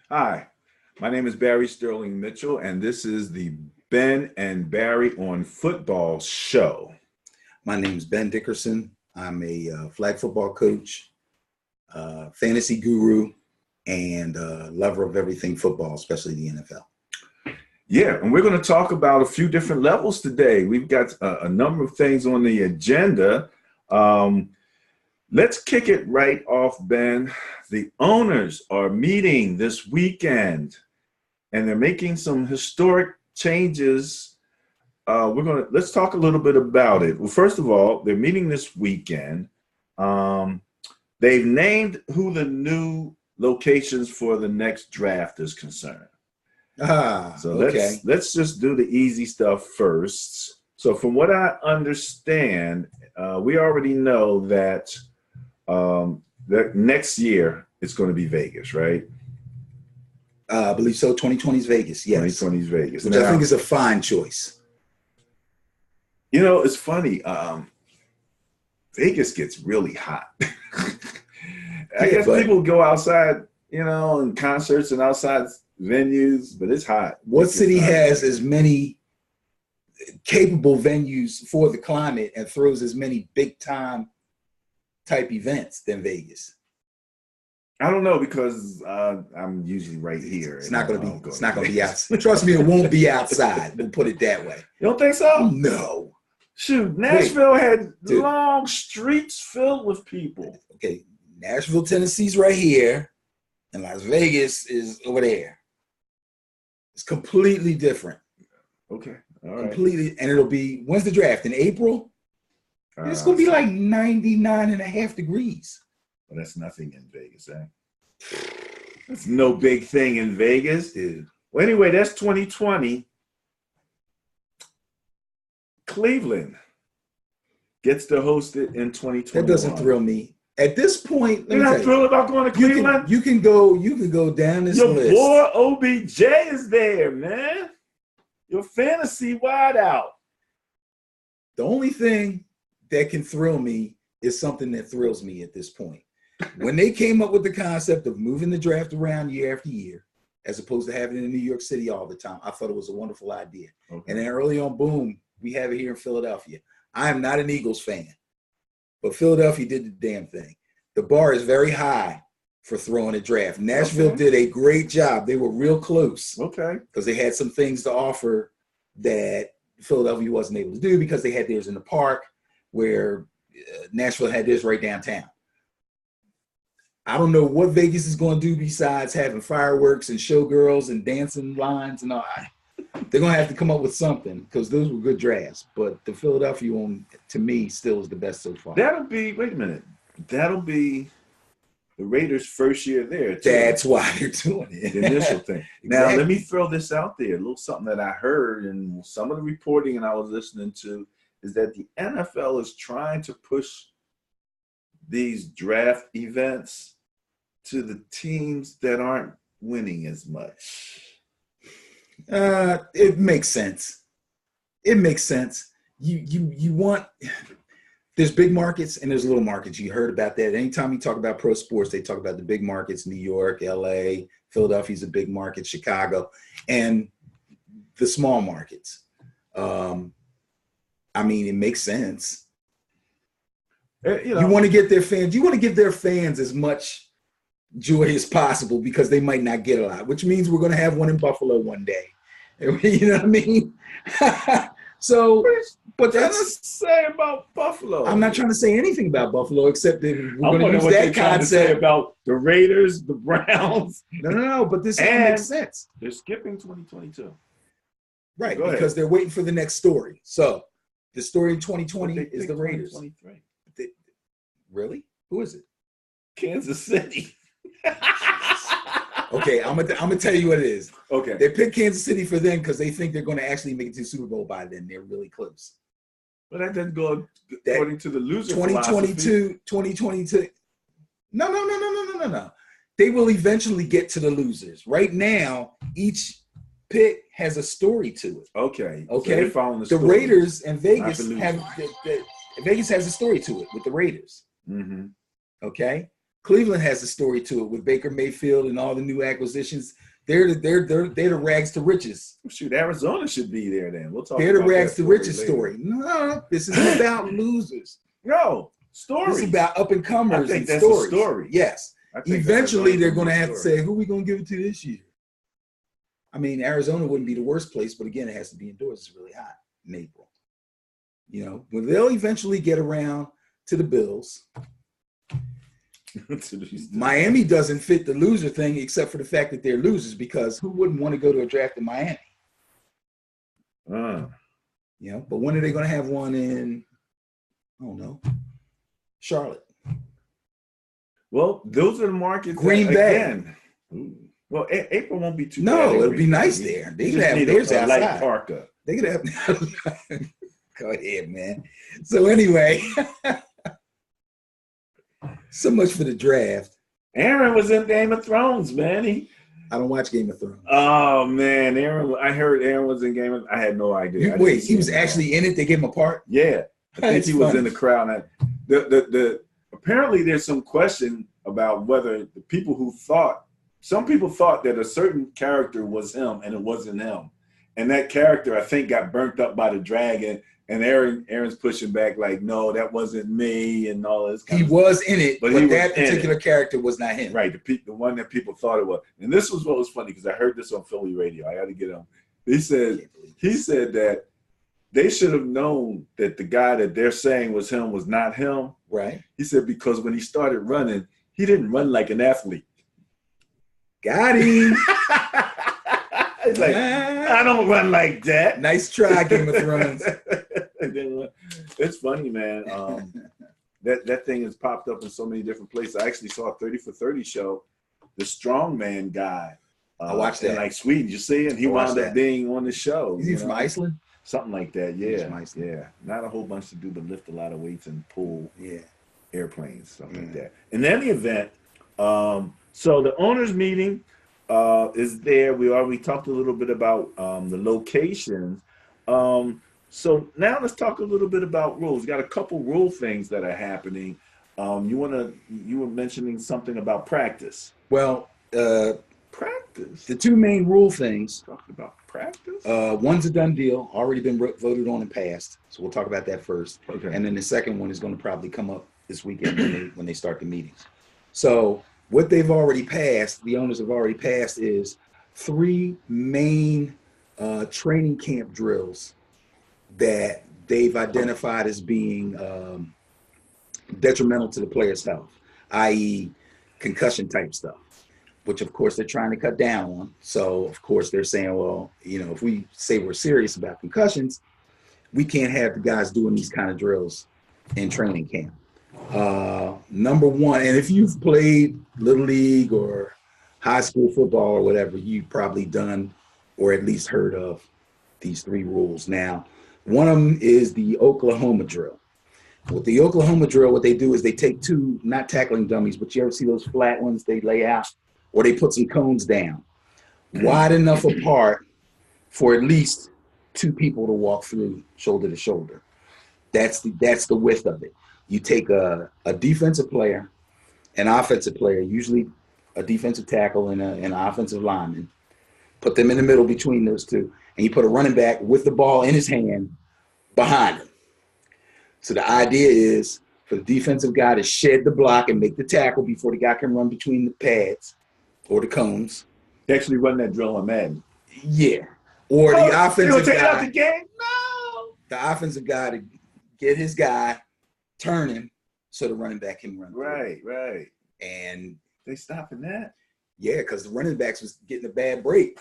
Hi, my name is Barry Sterling Mitchell, and this is the Ben and Barry on Football show. My name is Ben Dickerson. I'm a flag football coach, fantasy guru, and lover of everything football, especially the NFL. Yeah, and we're going to talk about a few different levels today. We've got a number of things on the agenda. Let's kick it right off, Ben. The owners are meeting this weekend, and they're making some historic changes. Let's talk a little bit about it. Well, first of all, they're meeting this weekend. They've named who the new locations for the next draft is concerned. Okay. Let's just do the easy stuff first. So from what I understand, we already know that next year it's going to be Vegas, right? I believe so. 2020 is Vegas, yes. 2020 is Vegas. Which I think is a fine choice. You know, it's funny. Vegas gets really hot. I guess people go outside, in concerts and outside venues, but it's hot. What city has as many capable venues for the climate and throws as many big time type events than Vegas? I don't know, because I'm usually right here. It's not going to be. It's not going to be outside. Trust me, it won't be outside. We'll put it that way. You don't think so? No. Shoot, Nashville had long streets filled with people. Okay, Nashville, Tennessee's right here, and Las Vegas is over there. It's completely different. Okay, all right. Completely, and it'll be, when's the draft? In April? It's going to be like 99.5 degrees. Well, that's nothing in Vegas, eh? That's no big thing in Vegas, dude. Well, anyway, that's 2020. Cleveland gets to host it in 2021. That doesn't thrill me. At this point, you're not thrilled about going to Cleveland? You can go down this list. Your boy OBJ is there, man. Your fantasy wide out. The only thing that can thrill me is something that thrills me at this point. When they came up with the concept of moving the draft around year after year, as opposed to having it in New York City all the time, I thought it was a wonderful idea. Okay. And then early on, boom, we have it here in Philadelphia. I am not an Eagles fan, but Philadelphia did the damn thing. The bar is very high for throwing a draft. Nashville did a great job. They were real close. Okay. Because they had some things to offer that Philadelphia wasn't able to do, because they had theirs in the park, where Nashville had theirs right downtown. I don't know what Vegas is going to do besides having fireworks and showgirls and dancing lines and all. They're going to have to come up with something, because those were good drafts. But the Philadelphia one, to me, still is the best so far. That'll be the Raiders' first year there, too. That's why they're doing it. The initial thing. Exactly. Now, let me throw this out there. A little something that I heard in some of the reporting and I was listening to is that the NFL is trying to push these draft events to the teams that aren't winning as much. It makes sense. It makes sense. You want, there's big markets and there's little markets. You heard about that. Anytime you talk about pro sports, they talk about the big markets: New York, LA, Philadelphia's a big market, Chicago, and the small markets. I mean, it makes sense. You want to get their fans. You want to give their fans as much joy as possible, because they might not get a lot, which means we're going to have one in Buffalo one day. You know what I mean? So, but that's to say about Buffalo. I'm not trying to say anything about Buffalo, except that we're going to use that concept. To say about the Raiders, the Browns. No. But this all makes sense. They're skipping 2022. Right, because they're waiting for the next story. So the story in 2020 is the Raiders. Really? Who is it? Kansas City. Okay, I'm gonna tell you what it is. Okay. They picked Kansas City for them because they think they're going to actually make it to the Super Bowl by then. They're really close. But that doesn't go according to the loser 2022. No. They will eventually get to the losers. Right now, each pick has a story to it. Okay. So they're following the story. The Raiders and Vegas have Vegas has a story to it with the Raiders. Mm-hmm. Okay. Cleveland has a story to it with Baker Mayfield and all the new acquisitions. They're the rags to riches. Shoot, Arizona should be there then. We'll talk. They're the about rags that to riches later. story. No, this is about losers. No, stories. This is about up and comers. I think and that's stories. a story. Yes. I think Eventually, they're going to Arizona's have to story. say, who are we going to give it to this year? I mean, Arizona wouldn't be the worst place, but again, it has to be indoors. It's really hot in April. You know, well, they'll eventually get around to the Bills. Miami doesn't fit the loser thing, except for the fact that they're losers, because who wouldn't want to go to a draft in Miami? You know, but when are they going to have one in, I don't know, Charlotte? Well, those are the markets. Green Bay. Again. Well, April won't be too bad. No, it'll be nice there. They could have theirs outside. Light parka. They could have. Go ahead, man. So anyway, so much for the draft. Aaron was in Game of Thrones, man. I don't watch Game of Thrones. Oh man, I heard Aaron was in Game of. I had no idea. Wait, he was actually in it. They gave him a part. Yeah, I think That's he was funny. in the crowd. Apparently there's some question about whether the people who thought. Some people thought that a certain character was him, and it wasn't him. And that character, I think, got burnt up by the dragon. And Aaron's pushing back like, no, that wasn't me, and all this. He was in it, but he that particular character was not him. Right, the one that people thought it was. And this was what was funny, because I heard this on Philly radio. I got to get him. He said that they should have known that the guy that they're saying was him was not him. Right. He said because when he started running, he didn't run like an athlete. Got him. He's like, I don't run like that. Nice try, Game of Thrones. It's funny, man. That thing has popped up in so many different places. I actually saw a 30 for 30 show. The strongman guy. I watched that. In like Sweden, you see, and he wound up being on the show. Is he from Iceland? Something like that, yeah. From Iceland. Yeah. Not a whole bunch to do, but lift a lot of weights and pull airplanes, stuff like that. And then the event, so the owners meeting is there. We talked a little bit about the locations. So now let's talk a little bit about rules. We got a couple rule things that are happening. You were mentioning something about practice. Well, practice. The two main rule things. Talking about practice. One's a done deal, already been voted on and passed. So we'll talk about that first. Okay. And then the second one is going to probably come up this weekend when they start the meetings. So what they've already passed, the owners have already passed, is 3 main training camp drills that they've identified as being detrimental to the player's health, i.e. concussion type stuff, which of course they're trying to cut down on. So of course they're saying, well, you know, if we say we're serious about concussions, we can't have the guys doing these kind of drills in training camp. Number one, and if you've played Little League or high school football or whatever, you've probably done or at least heard of these 3 rules. Now, one of them is the Oklahoma drill. With the Oklahoma drill, what they do is they take 2, not tackling dummies, but you ever see those flat ones they lay out, or they put some cones down, wide enough apart for at least 2 people to walk through shoulder to shoulder. That's the width of it. You take a defensive player, an offensive player, usually a defensive tackle and an offensive lineman, put them in the middle between those 2, and you put a running back with the ball in his hand behind him. So the idea is for the defensive guy to shed the block and make the tackle before the guy can run between the pads or the cones. They actually run that drill on Madden. Yeah. Or the offensive take guy. Out the game? No. The offensive guy to get his guy, turn him so the running back can run. Right, right. And they stopping that? Yeah, because the running backs was getting a bad break.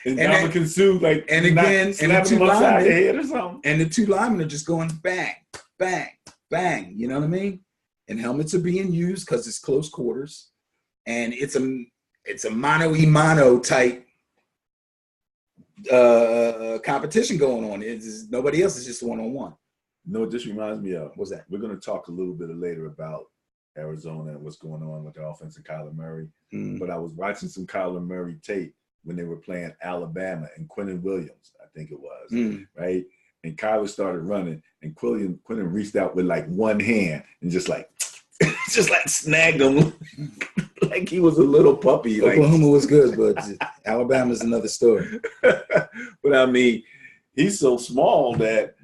And Dominican Sue, like, and again, and the 2 linemen, head or something. And the 2 linemen are just going bang, bang, bang. You know what I mean? And helmets are being used because it's close quarters, and it's a mano-a-mano type competition going on. It's nobody else is just 1-on-1. No, this reminds me of. What's that? We're going to talk a little bit later about Arizona and what's going on with the offense and Kyler Murray. But I was watching some Kyler Murray tape when they were playing Alabama and Quinnen Williams, I think it was, right? And Kyler started running, and Quinnen reached out with like one hand and just like just like snagged him like he was a little puppy. Oklahoma was good, but Alabama's another story. But I mean, he's so small that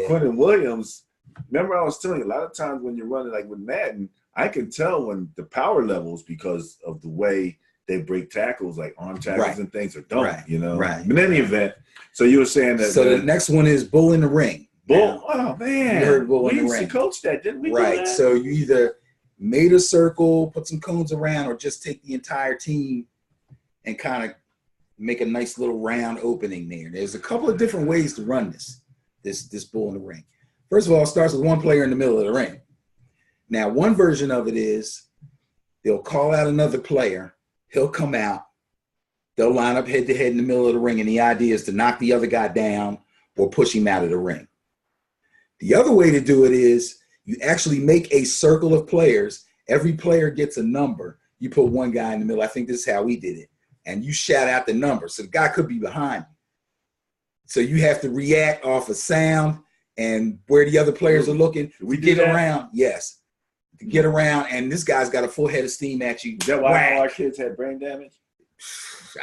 Quentin Williams, remember I was telling you, a lot of times when you're running like with Madden, I can tell when the power levels, because of the way they break tackles, like arm tackles and things, or don't, you know? Right. But in any event, so you were saying that. So the next one is Bull in the Ring. Bull, oh man. You heard Bull in the Ring. We used to coach that, didn't we? Right. So you either made a circle, put some cones around, or just take the entire team and kind of make a nice little round opening there. There's a couple of different ways to run this Bull in the Ring. First of all, it starts with one player in the middle of the ring. Now, one version of it is they'll call out another player. He'll come out. They'll line up head to head in the middle of the ring, and the idea is to knock the other guy down or push him out of the ring. The other way to do it is you actually make a circle of players. Every player gets a number. You put one guy in the middle. I think this is how we did it. And you shout out the number. So the guy could be behind you. So you have to react off a sound and where the other players are looking. We get around. Yes. To get around, and this guy's got a full head of steam at you. Is that why all our kids had brain damage?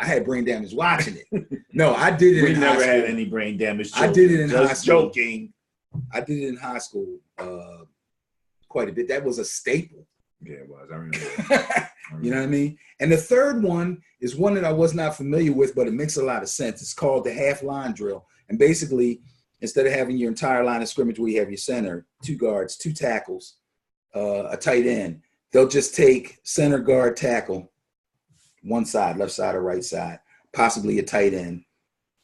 I had brain damage watching it. No, I did it in high school. We never had any brain damage. I did it in high school. Joking. I did it in high school quite a bit. That was a staple. Yeah, it was. I remember. You know what I mean? And the third one is one that I was not familiar with, but it makes a lot of sense. It's called the half line drill. And basically, instead of having your entire line of scrimmage where you have your center, 2 guards, 2 tackles, a tight end, they'll just take center, guard, tackle, one side, left side or right side, possibly a tight end.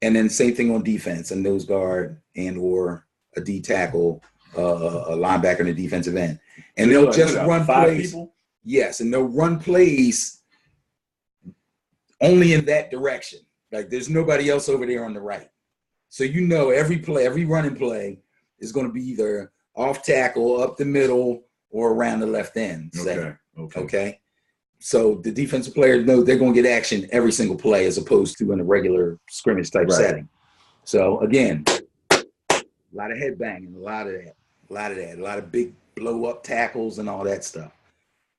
And then same thing on defense, a nose guard and or a D tackle, a linebacker and a defensive end. And they'll just run plays. People? Yes, and they'll run plays only in that direction. Like there's nobody else over there on the right. So you know every play, every running play is going to be either off tackle, up the middle, or around the left end. Okay. So the defensive players know they're going to get action every single play as opposed to in a regular scrimmage type setting. So again, a lot of head banging, a lot of big blow up tackles and all that stuff.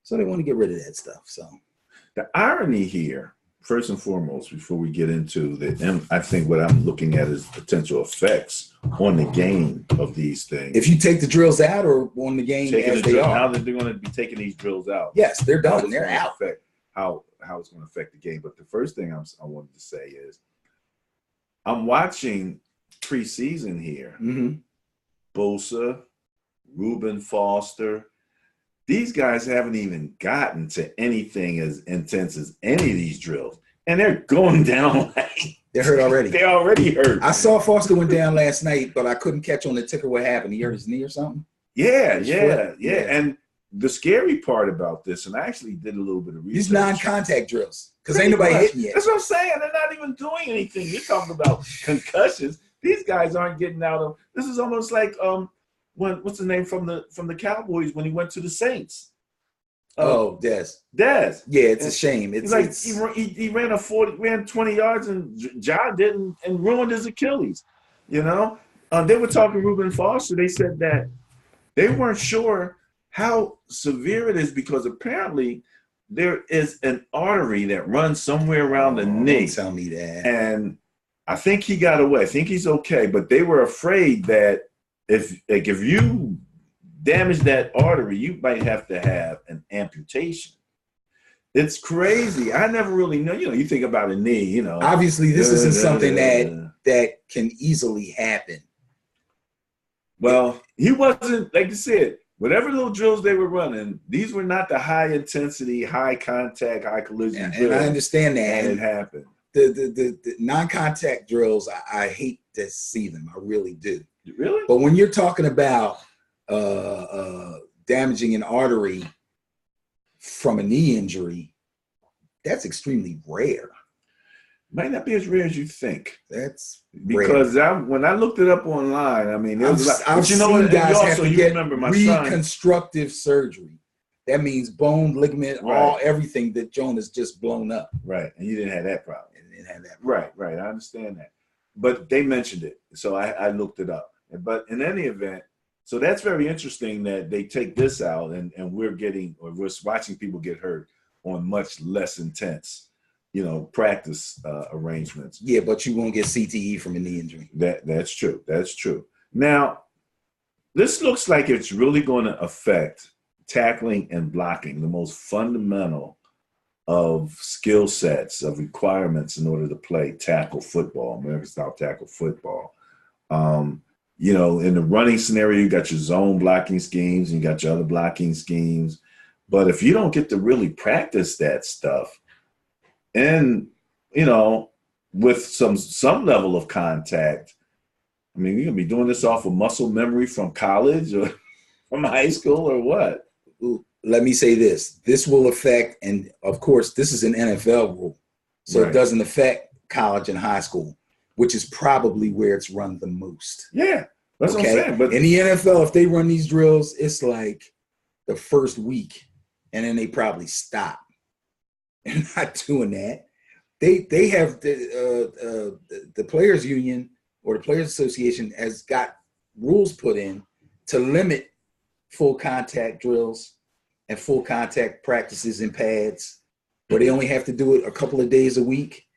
So they want to get rid of that stuff. So the irony here, first and foremost, before we get into I think what I'm looking at is potential effects on the game of these things. If you take the drills out or on the game as they are. How they're going to be taking these drills out. Yes, they're done. They're out. How it's going to affect the game. But the first thing I wanted to say is I'm watching preseason here. Mm-hmm. Bosa, Reuben Foster. These guys haven't even gotten to anything as intense as any of these drills. And they're going down like they're hurt already. They're already hurt. I saw Foster went down last night, but I couldn't catch on the ticker what happened. He hurt his knee or something? Yeah. And the scary part about this, and I actually did a little bit of research. These non-contact drills, because ain't nobody hitting yet. That's what I'm saying. They're not even doing anything. You're talking about concussions. These guys aren't getting out of. This is almost like what's the name from the Cowboys when he went to the Saints? Dez. Dez. Yeah, it's a shame. It's like he ran 20 yards and John didn't and ruined his Achilles. You know, they were talking to Reuben Foster. They said that they weren't sure how severe it is because apparently there is an artery that runs somewhere around the knee. Don't tell me that. And I think he got away. I think he's okay. But they were afraid that if you damage that artery, you might have to have an amputation. It's crazy. I never really know. You know, you think about a knee, you know. Obviously, this isn't something that can easily happen. Well, he wasn't, like you said, whatever little drills they were running, these were not the high intensity, high contact, high collision drills. And I understand that. And it happened. The non-contact drills, I hate to see them. I really do. Really? But when you're talking about damaging an artery from a knee injury, that's extremely rare. Might not be as rare as you think. That's because when I looked it up online, I mean, I've seen guys have to get reconstructive surgery. That means bone, ligament, everything that Joan has just blown up. Right, and you didn't have that problem. Right. I understand that. But they mentioned it, so I looked it up. But in any event, So that's very interesting that they take this out, and we're watching people get hurt on much less intense, practice arrangements. Yeah, but you won't get CTE from a knee injury. That's true. That's true. Now, this looks like it's really going to affect tackling and blocking, the most fundamental of skill sets, of requirements in order to play tackle football, American-style tackle football. In the running scenario, you got your zone blocking schemes, and you got your other blocking schemes. But if you don't get to really practice that stuff, and, with some level of contact, I mean, you're going to be doing this off of muscle memory from college or from high school or what? Let me say this. This will affect, and of course, this is an NFL rule, so Right. It doesn't affect college and high school, which is probably where it's run the most. Yeah, that's what I'm saying. But in the NFL, if they run these drills, it's like the first week, and then they probably stop. And not doing that. They have the players union or the players association has got rules put in to limit full contact drills and full contact practices in pads, where they only have to do it a couple of days a week.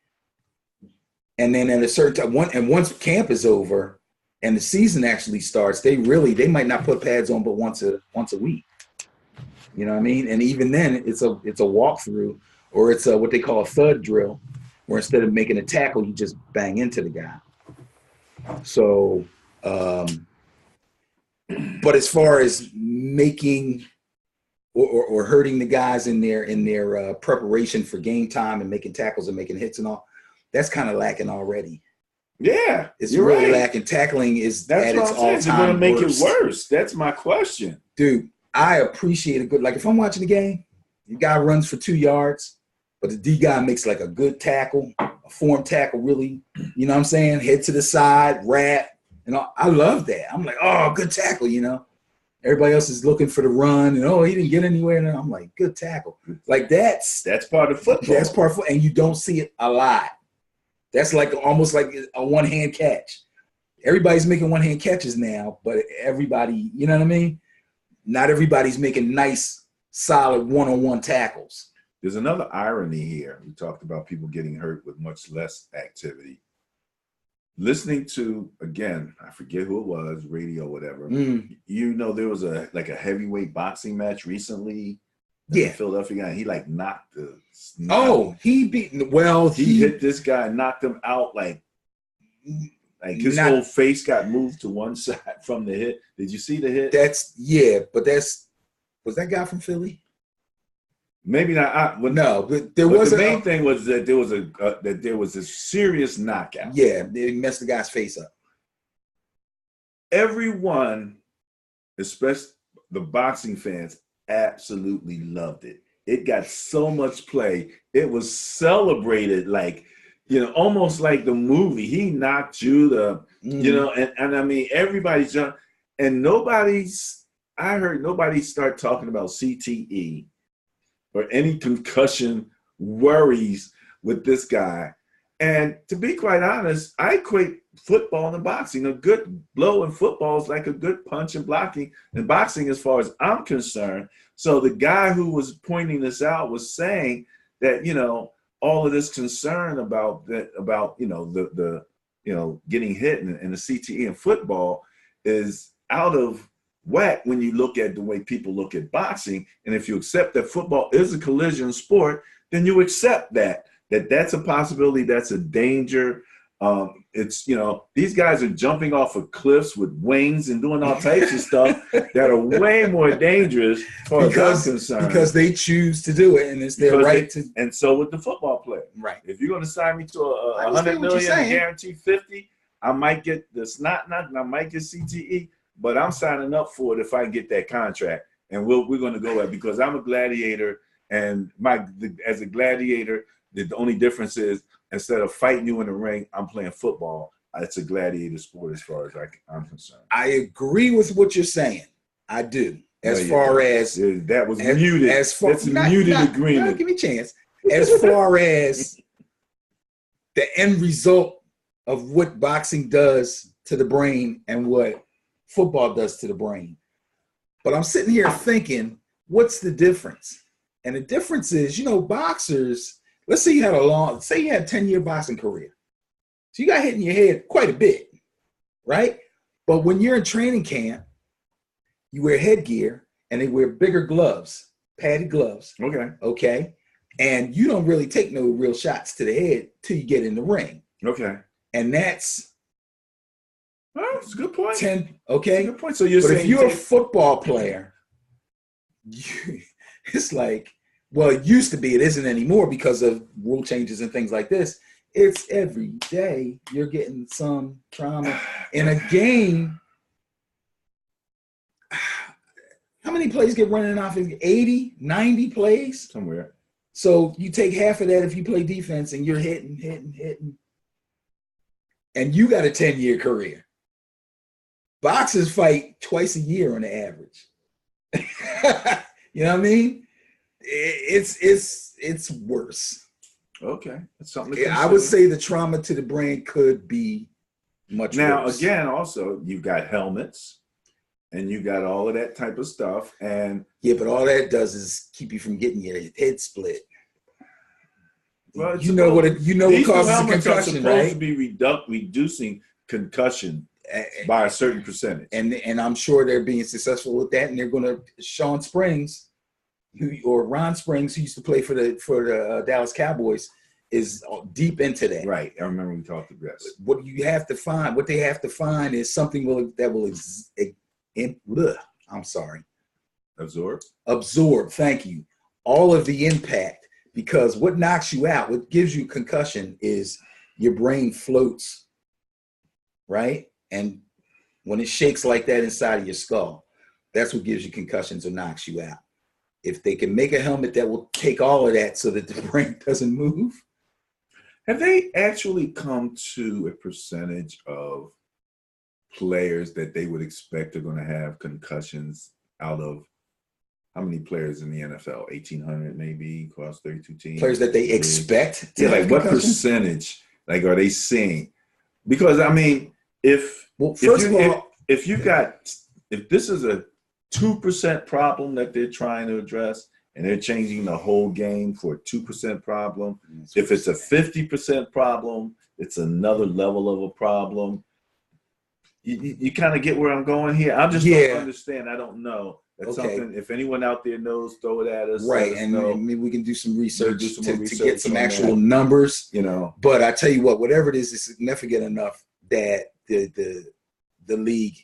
And then at a certain time, once camp is over and the season actually starts, they might not put pads on but once a week. You know what I mean? And even then, it's a walkthrough, or it's what they call a thud drill, where instead of making a tackle, you just bang into the guy. So, but as far as making or hurting the guys in their preparation for game time and making tackles and making hits and all, that's kind of lacking already. Yeah, it's really right. lacking. Tackling is that's at its all-time worst. You're going to make it worse. That's my question, dude. I appreciate a good, like if I'm watching the game, the guy runs for 2 yards, but the D guy makes like a good tackle, a form tackle, really, you know what I'm saying? Head to the side, wrap, and all. I love that. I'm like, oh, good tackle, Everybody else is looking for the run, and he didn't get anywhere. And I'm like, good tackle. Like that's part of football. That's part of football, and you don't see it a lot. That's like almost like a one-hand catch. Everybody's making one-hand catches now, but everybody, you know what I mean? Not everybody's making nice, solid one-on-one tackles. There's another irony here. We talked about people getting hurt with much less activity. Listening to, again, I forget who it was, radio, whatever. There was a heavyweight boxing match recently. Yeah, Philadelphia guy. He knocked the. He hit this guy, knocked him out like his whole face got moved to one side from the hit. Did you see the hit? Was that guy from Philly? Maybe not. No, but the main thing was that there was a serious knockout. Yeah, they messed the guy's face up. Everyone, especially the boxing fans, absolutely loved it. It got so much play. It was celebrated almost like the movie. He knocked you and I mean, everybody's jumped, and I heard nobody start talking about CTE or any concussion worries with this guy. And to be quite honest, I equate football and boxing. A good blow in football is like a good punch in boxing as far as I'm concerned. So the guy who was pointing this out was saying that, all of this concern about the getting hit and the CTE in football is out of whack when you look at the way people look at boxing. And if you accept that football is a collision sport, then you accept that's a possibility, that's a danger. It's, these guys are jumping off of cliffs with wings and doing all types of stuff that are way more dangerous as far as I'm concerned. Because they choose to do it, and it's their right to. And so with the football player. Right. If you're going to sign me to a $100 million and guarantee 50, I might get the snot knock and I might get CTE, but I'm signing up for it if I can get that contract. And we're going to go at, because I'm a gladiator, and as a gladiator, the only difference is, instead of fighting you in the ring, I'm playing football. It's a gladiator sport as far as I'm concerned. I agree with what you're saying. I do. As far as that was muted. That's a muted agreement. Give me a chance. As far as the end result of what boxing does to the brain and what football does to the brain. But I'm sitting here thinking, what's the difference? And the difference is, boxers, let's say you had a 10-year boxing career. So you got hit in your head quite a bit, right? But when you're in training camp, you wear headgear and they wear bigger gloves, padded gloves. Okay. And you don't really take no real shots to the head till you get in the ring. Okay. And that's a good point. 10. Okay. That's a good point. So you're but saying if you're a football player, it's like, well, it used to be, it isn't anymore because of rule changes and things like this. It's every day you're getting some trauma in a game. How many plays get running off? 80, 90 plays? Somewhere. So you take half of that if you play defense and you're hitting. And you got a 10-year career. Boxers fight twice a year on the average. You know what I mean? It's worse. Okay. That's something to I would say the trauma to the brain could be much worse. Now, again, also, you've got helmets and you got all of that type of stuff. And yeah, but all that does is keep you from getting your head split. Well, what causes a concussion, right? To be reducing concussion by a certain percentage. And I'm sure they're being successful with that. And they're going to Ron Springs, who used to play for the Dallas Cowboys, is deep into that. Right. I remember we talked about this. What they have to find is something that will absorb. Thank you. All of the impact. Because what knocks you out, what gives you concussion is your brain floats, right? And when it shakes like that inside of your skull, that's what gives you concussions or knocks you out. If they can make a helmet that will take all of that so that the brain doesn't move. Have they actually come to a percentage of players that they would expect are going to have concussions out of how many players in the NFL? 1,800 maybe across 32 teams. Players that they expect to have what percentage? Like, are they seeing? Because I mean, if this is a 2% problem that they're trying to address, and they're changing the whole game for a 2% problem. If it's a 50% problem, it's another level of a problem. You kind of get where I'm going here. I just don't understand. I don't know. That's something, if anyone out there knows, throw it at us. Right, and maybe we can do some research to get some actual numbers. But I tell you what, whatever it is significant enough that the league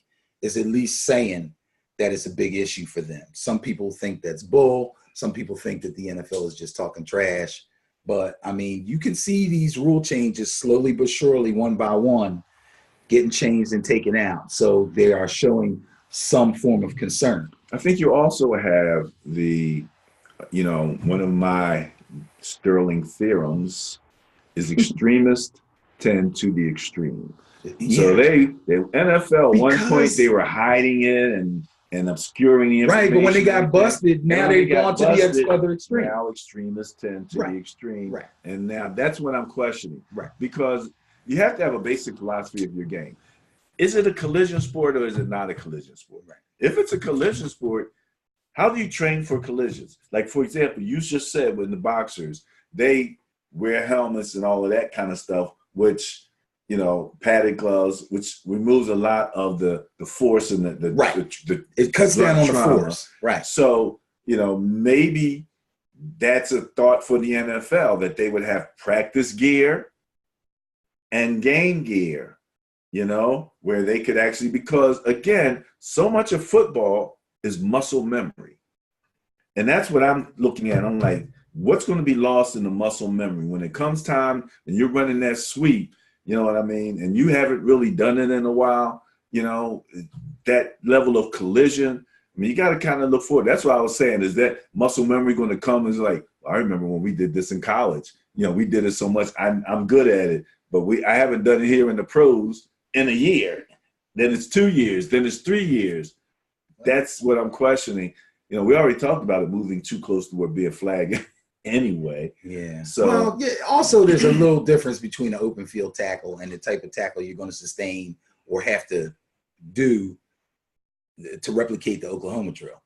is at least saying that it's a big issue for them. Some people think that's bull. Some people think that the NFL is just talking trash. But, I mean, you can see these rule changes slowly but surely, one by one, getting changed and taken out. So they are showing some form of concern. I think you also have one of my sterling theorems is extremists tend to the extreme. Yeah. So the NFL, one point they were hiding it and obscuring the information. Right, but when they got busted, now they've gone to the other extreme. Now extremists tend to the extreme. Right. And now that's what I'm questioning. Right. Because you have to have a basic philosophy of your game. Is it a collision sport or is it not a collision sport? Right. If it's a collision sport, how do you train for collisions? Like, for example, you just said with the boxers, they wear helmets and all of that kind of stuff, which, padded gloves, which removes a lot of the force and it cuts down on trauma. The force. Right. So, maybe that's a thought for the NFL that they would have practice gear and game gear. Where they could actually, because again, so much of football is muscle memory. And that's what I'm looking at. I'm like, what's going to be lost in the muscle memory when it comes time and you're running that sweep, you know what I mean? And you haven't really done it in a while, that level of collision. I mean, you got to kind of look forward. That's what I was saying, is that muscle memory going to come? Is like, I remember when we did this in college, we did it so much. I'm good at it, but I haven't done it here in the pros in a year. Then it's 2 years, then it's 3 years. That's what I'm questioning. We already talked about it moving too close to being flagged anyway. Yeah. So also there's a little difference between an open field tackle and the type of tackle you're going to sustain or have to do to replicate the Oklahoma drill.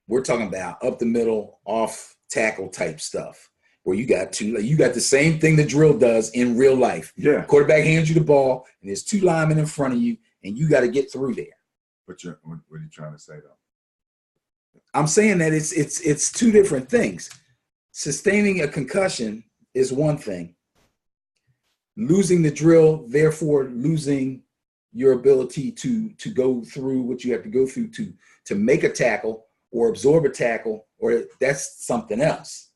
We're talking about up the middle, off tackle type stuff, where you got the same thing the drill does in real life. Yeah. Quarterback hands you the ball, and there's two linemen in front of you, and you got to get through there. What are you trying to say, though? I'm saying that it's two different things. Sustaining a concussion is one thing. Losing the drill, therefore losing your ability to go through what you have to go through to make a tackle or absorb a tackle, or that's something else.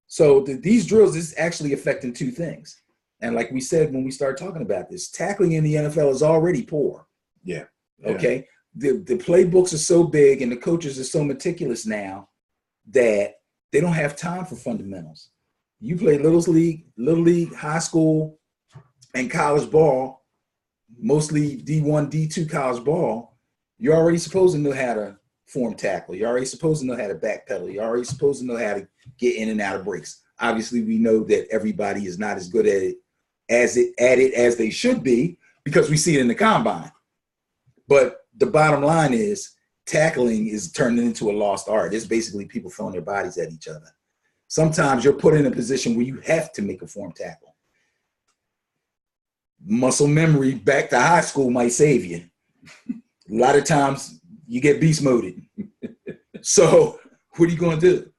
So these drills is actually affecting two things. And like we said when we started talking about this, tackling in the NFL is already poor. Yeah. Okay. The playbooks are so big and the coaches are so meticulous now that they don't have time for fundamentals. You play little league, high school, and college ball, mostly D1, D2 college ball, you're already supposed to know how to form tackle. You're already supposed to know how to backpedal. You're already supposed to know how to get in and out of breaks. Obviously, we know that everybody is not as good at it as they should be because we see it in the combine. But the bottom line is tackling is turning into a lost art. It's basically people throwing their bodies at each other. Sometimes you're put in a position where you have to make a form tackle. Muscle memory back to high school might save you. A lot of times you get beast moded. So what are you going to do?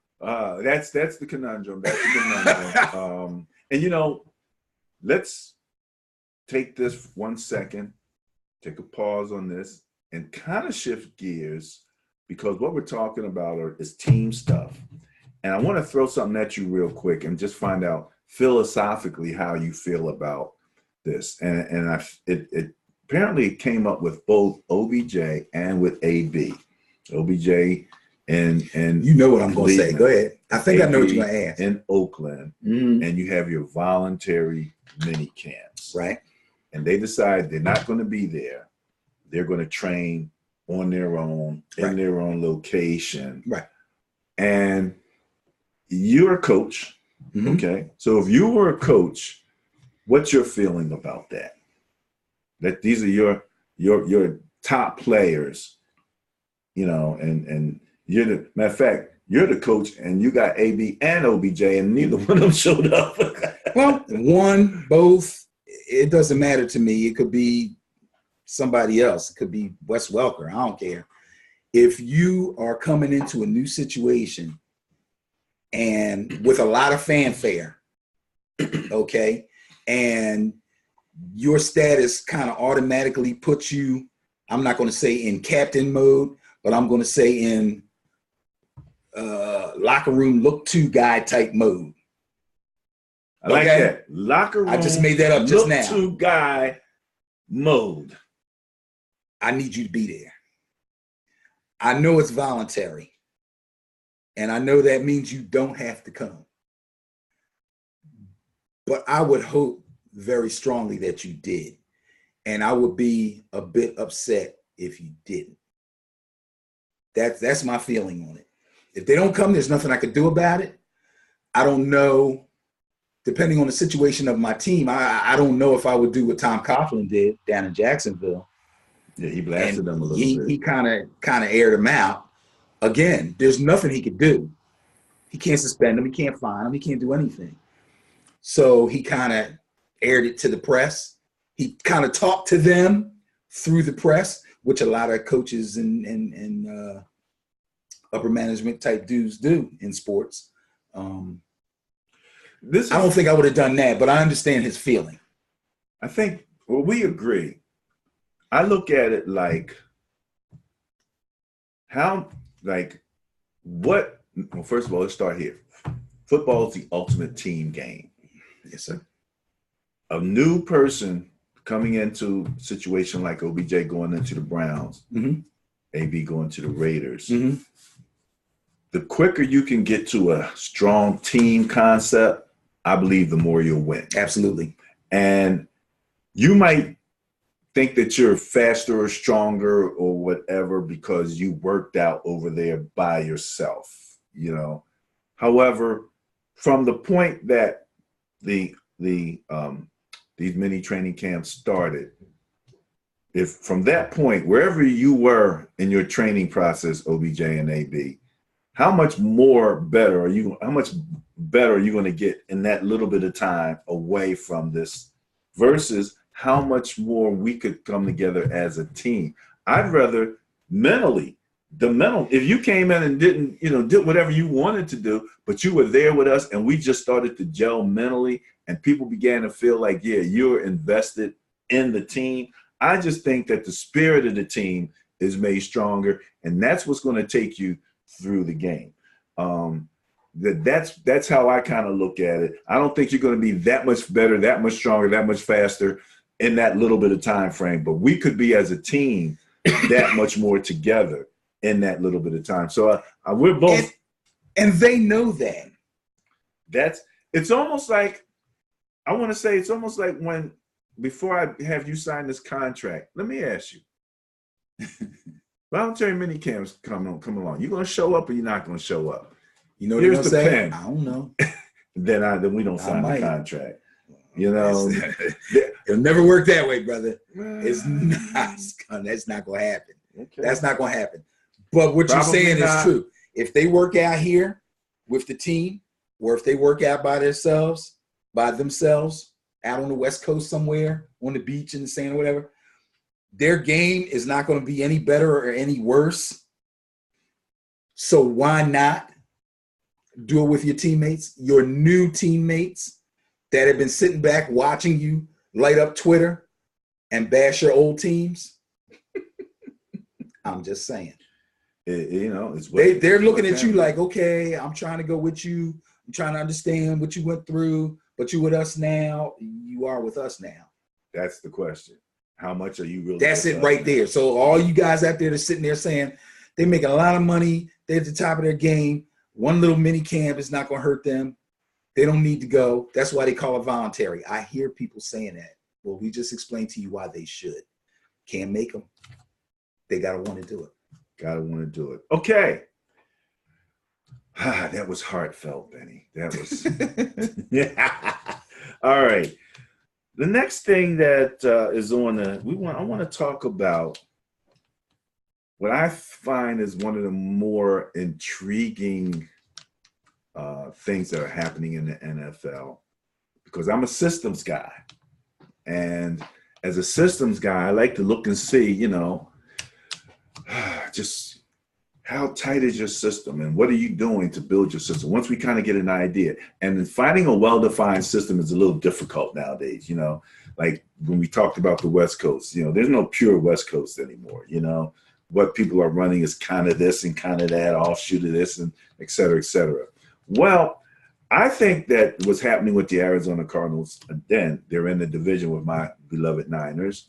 That's the conundrum. That's the conundrum. And, let's take this 1 second, take a pause on this, and kind of shift gears, because what we're talking about is team stuff. And I want to throw something at you real quick and just find out philosophically how you feel about this. And it apparently came up with both OBJ and with AB. OBJ and you know what I'm going to say. Go ahead. I think I know what you're going to ask. In Oakland, and you have your voluntary mini camps. Right. And they decide they're not going to be there. They're going to train on their own, in their own location. Right. And you're a coach. Okay. So if you were a coach, what's your feeling about that? That these are your top players, and you're the matter of fact, you're the coach and you got AB and OBJ and neither one of them showed up. Well, one, both, it doesn't matter to me. It could be somebody else. It could be Wes Welker. I don't care. If you are coming into a new situation and with a lot of fanfare, okay, and your status kind of automatically puts you, I'm not going to say in captain mode, but I'm going to say in locker room look to guy type mode. I like that. Locker room. I just made that up just now. Look to guy mode. I need you to be there. I know it's voluntary. And I know that means you don't have to come. But I would hope very strongly that you did. And I would be a bit upset if you didn't. That's my feeling on it. If they don't come, there's nothing I could do about it. I don't know, depending on the situation of my team, I don't know if I would do what Tom Coughlin did down in Jacksonville. Yeah, he blasted them a little bit. He kind of aired them out. Again, there's nothing he could do. He can't suspend them. He can't fine them. He can't do anything. So he kind of aired it to the press. He kind of talked to them through the press, which a lot of coaches and upper management type dudes do in sports. I don't think I would have done that, but I understand his feeling. I think, well, we agree. I look at it like well, first of all, let's start here. Football is the ultimate team game. Yes, sir. A new person coming into a situation like OBJ going into the Browns, AB going to the Raiders, the quicker you can get to a strong team concept, I believe the more you'll win. Absolutely. And you might think that you're faster or stronger or whatever because you worked out over there by yourself, However, from the point that these mini training camps started, if from that point, wherever you were in your training process, OBJ and AB, how much better are you going to get in that little bit of time away from this versus how much more we could come together as a team? I'd rather if you came in and did whatever you wanted to do, but you were there with us and we just started to gel mentally and people began to feel like, yeah, you're invested in the team. I just think that the spirit of the team is made stronger, and that's what's going to take you through the game. That's how I kind of look at it. I don't think you're going to be that much better, that much stronger, that much faster in that little bit of time frame, but we could be as a team that much more together in that little bit of time. So we're both, and they know that. It's almost like when before I have you sign this contract, let me ask you. Voluntary mini camps come along. You gonna show up or you're not gonna show up? You know, here's the say, pen. I don't know. then we don't sign the contract. You know, it'll never work that way, brother. It's not. That's not gonna happen. Okay. That's not gonna happen. But what you're saying is true. If they work out here with the team, or if they work out by themselves, out on the West Coast somewhere, on the beach in the sand or whatever, their game is not going to be any better or any worse. So why not do it with your teammates, your new teammates that have been sitting back watching you light up Twitter and bash your old teams? I'm just saying. They're looking at you like, okay, I'm trying to go with you. I'm trying to understand what you went through, but you with us now. You are with us now. That's the question. How much are you really? That's it right there. So all you guys out there that's sitting there saying they're making a lot of money, they're at the top of their game. One little mini camp is not going to hurt them. They don't need to go. That's why they call it voluntary. I hear people saying that. Well, we just explained to you why they should. Can't make them. They got to want to do it. Got to want to do it. Okay. That was heartfelt, Benny. That was. Yeah. All right. The next thing that is on I want to talk about what I find is one of the more intriguing things that are happening in the NFL, because I'm a systems guy. And as a systems guy, I like to look and see, just how tight is your system and what are you doing to build your system once we kind of get an idea. And finding a well-defined system is a little difficult nowadays, like when we talked about the West Coast, there's no pure West Coast anymore. What people are running is kind of this and kind of that, offshoot of this, and et cetera, et cetera. Well, I think that what's happening with the Arizona Cardinals, then they're in the division with my beloved Niners,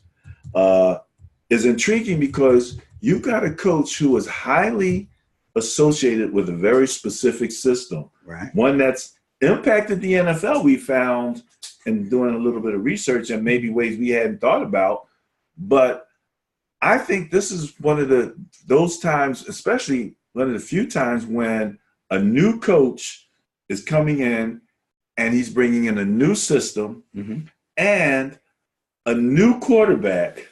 is intriguing because you've got a coach who is highly associated with a very specific system, right? One that's impacted the NFL, we found in doing a little bit of research and maybe ways we hadn't thought about. But I think this is one of those times, especially one of the few times when a new coach is coming in and he's bringing in a new system and a new quarterback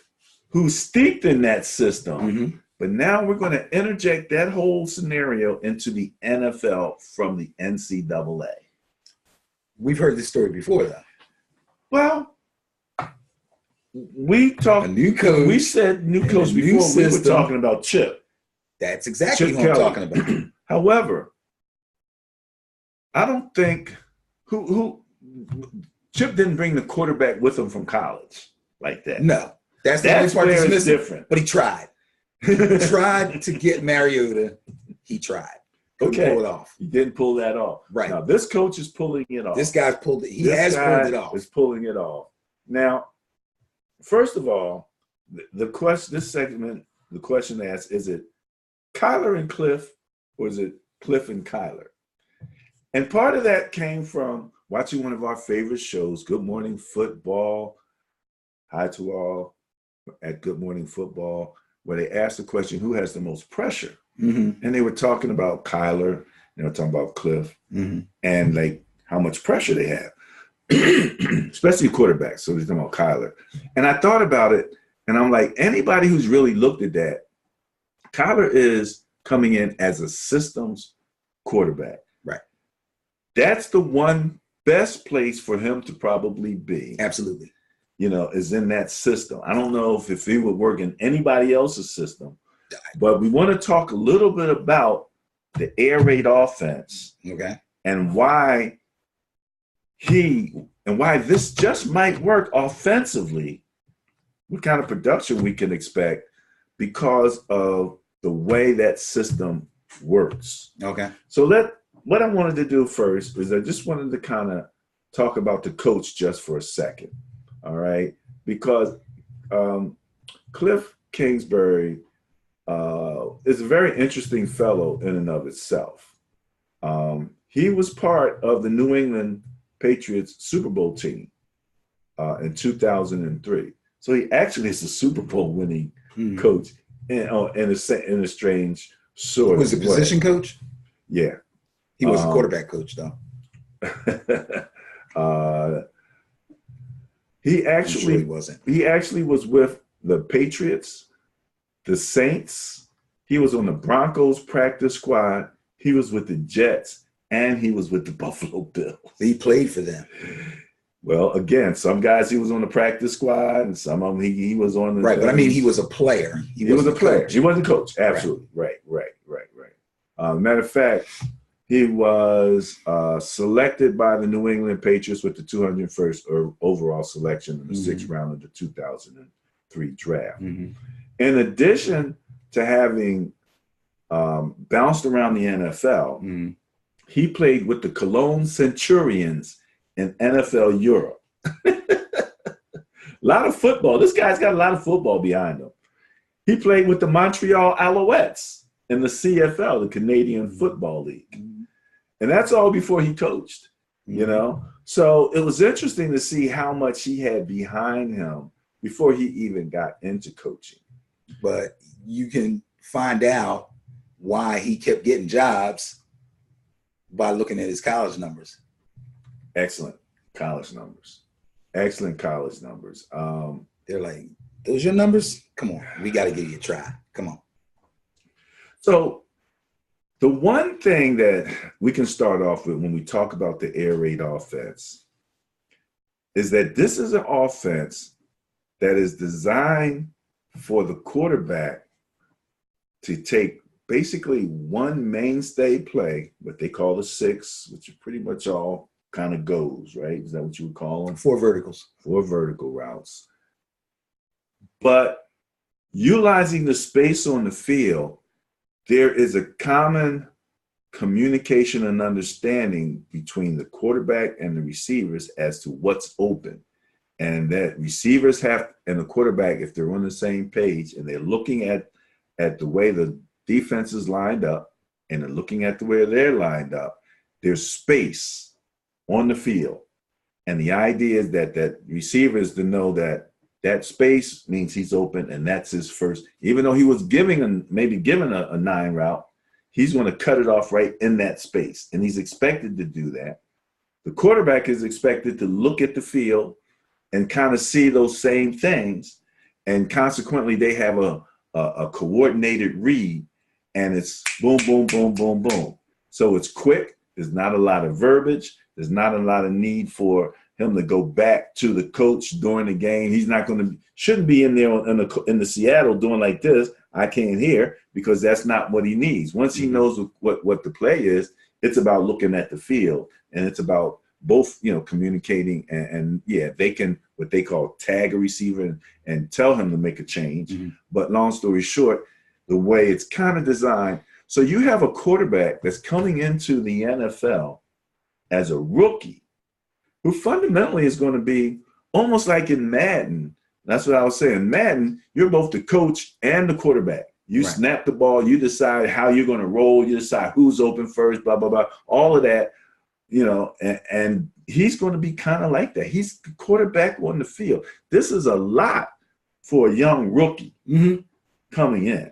who's steeped in that system. But now we're going to interject that whole scenario into the NFL from the NCAA. We've heard this story before, though. Well, we talked. A new coach. We said new coach before. We were talking about Chip. That's exactly what I'm talking about. However, I don't think Chip didn't bring the quarterback with him from college like that. No, that's the only part that's missing. Different. But he tried. He tried to get Mariota. He tried. Couldn't pull it off. He didn't pull that off. Right. Now, this coach is pulling it off. This guy's pulled it. He has pulled it off. Is pulling it off. Now, first of all, the question asked, is it Kyler and Cliff, or is it Cliff and Kyler? And part of that came from watching one of our favorite shows, Good Morning Football. Hi to all at Good Morning Football, where they asked the question, who has the most pressure? And they were talking about Kyler, they were talking about Cliff, and like how much pressure they have, especially quarterbacks. So they're talking about Kyler. And I thought about it, And I'm like, anybody who's really looked at that, Kyler is coming in as a systems quarterback. Right. That's the one best place for him to probably be. Absolutely. You know, is in that system. I don't know if he would work in anybody else's system, but we want to talk a little bit about the air raid offense. Okay. And why this just might work offensively, what kind of production we can expect because of the way that system works. Okay. So what I wanted to do first is I just wanted to kind of talk about the coach just for a second. All right. Because Cliff Kingsbury is a very interesting fellow in and of itself. He was part of the New England Patriots Super Bowl team in 2003. So he actually is a Super Bowl winning coach in a strange sort of way. Was a position coach? Yeah. He was a quarterback coach, though. He actually wasn't. He actually was with the Patriots, the Saints. He was on the Broncos practice squad. He was with the Jets, and he was with the Buffalo Bills. He played for them. Well, again, some guys he was on the practice squad, and some of them he was on the right. But I mean, he was a player. He was a player. Coach. He wasn't a coach. Absolutely. Right. Matter of fact, he was selected by the New England Patriots with the 201st overall selection in the sixth round of the 2003 draft. Mm-hmm. In addition to having bounced around the NFL, he played with the Cologne Centurions in NFL Europe. A lot of football. This guy's got a lot of football behind him. He played with the Montreal Alouettes in the CFL, the Canadian Football League. And that's all before he coached, you know? So it was interesting to see how much he had behind him before he even got into coaching. But you can find out why he kept getting jobs by looking at his college numbers. Excellent college numbers. They're like, those your numbers? Come on, we got to give you a try. Come on. So the one thing that we can start off with when we talk about the air raid offense is that this is an offense that is designed for the quarterback to take basically one mainstay play, what they call the six, which is pretty much all kind of goes, right? Is that what you would call them? 4 verticals. 4 vertical routes. But utilizing the space on the field, there is a common communication and understanding between the quarterback and the receivers as to what's open. And that receivers have, and the quarterback, if they're on the same page and they're looking at the way the defense is lined up and they're looking at the way they're lined up, there's space on the field. And the idea is that receiver is to know that space means he's open, and that's his first. Even though he was maybe given a 9 route, he's going to cut it off right in that space, and he's expected to do that. The quarterback is expected to look at the field and kind of see those same things, and consequently, they have a coordinated read, and it's boom, boom, boom, boom, boom. So it's quick. There's not a lot of verbiage. There's not a lot of need for him to go back to the coach during the game. He's not shouldn't be in there in the Seattle doing like this. I can't hear, because that's not what he needs. Once he knows what the play is, it's about looking at the field, and it's about both, communicating and they can, what they call tag a receiver and tell him to make a change. But long story short, the way it's kind of designed, so you have a quarterback that's coming into the NFL as a rookie, who fundamentally is going to be almost like in Madden. That's what I was saying. Madden, you're both the coach and the quarterback. You snap the ball, you decide how you're going to roll, you decide who's open first, blah, blah, blah. All of that, and he's going to be kind of like that. He's the quarterback on the field. This is a lot for a young rookie coming in.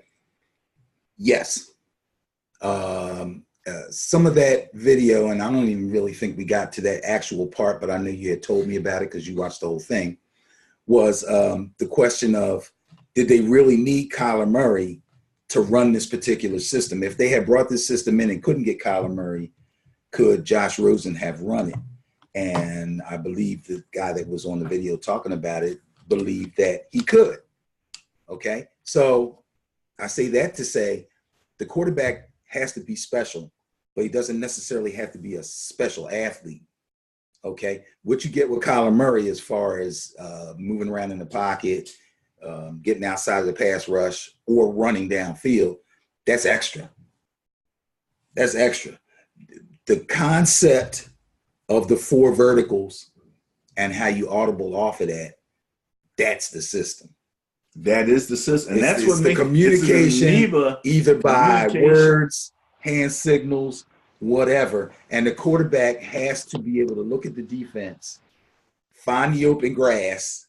Yes. Some of that video, and I don't even really think we got to that actual part, but I know you had told me about it because you watched the whole thing, was the question of did they really need Kyler Murray to run this particular system? If they had brought this system in and couldn't get Kyler Murray, could Josh Rosen have run it? And I believe the guy that was on the video talking about it believed that he could. Okay, so I say that to say the quarterback has to be special, but he doesn't necessarily have to be a special athlete. Okay, what you get with Kyler Murray as far as moving around in the pocket, getting outside of the pass rush, or running downfield, that's extra. That's extra. The concept of the 4 verticals and how you audible off of that, that's the system. That is the system. And It's- that's it's what the makes communication, either by communication. words, hand signals, whatever. And the quarterback has to be able to look at the defense, find the open grass,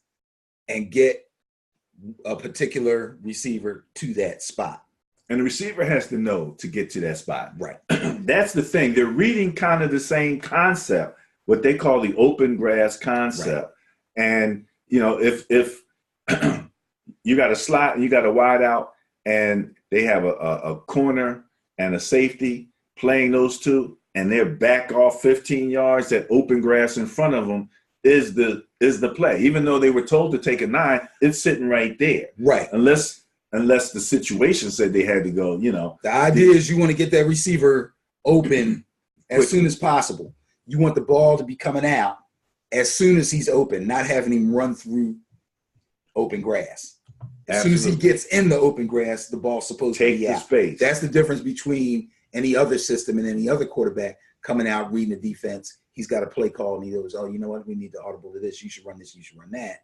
and get a particular receiver to that spot. And the receiver has to know to get to that spot. Right. That's the thing. They're reading kind of the same concept, what they call the open grass concept. Right. And, you know, if you got a slot and you got a wide out and they have a corner and a safety playing those two, and they're back off 15 yards, that open grass in front of them is the play. Even though they were told to take a 9, it's sitting right there. Right. Unless the situation said they had to go, you know. The idea is you want to get that receiver open as soon as possible. You want the ball to be coming out as soon as he's open, not having him run through open grass. As soon as he gets in the open grass, the ball's supposed to be out. Space. That's the difference between any other system and any other quarterback coming out, reading the defense. He's got a play call and he goes, oh, you know what? We need to audible to this. You should run this. You should run that.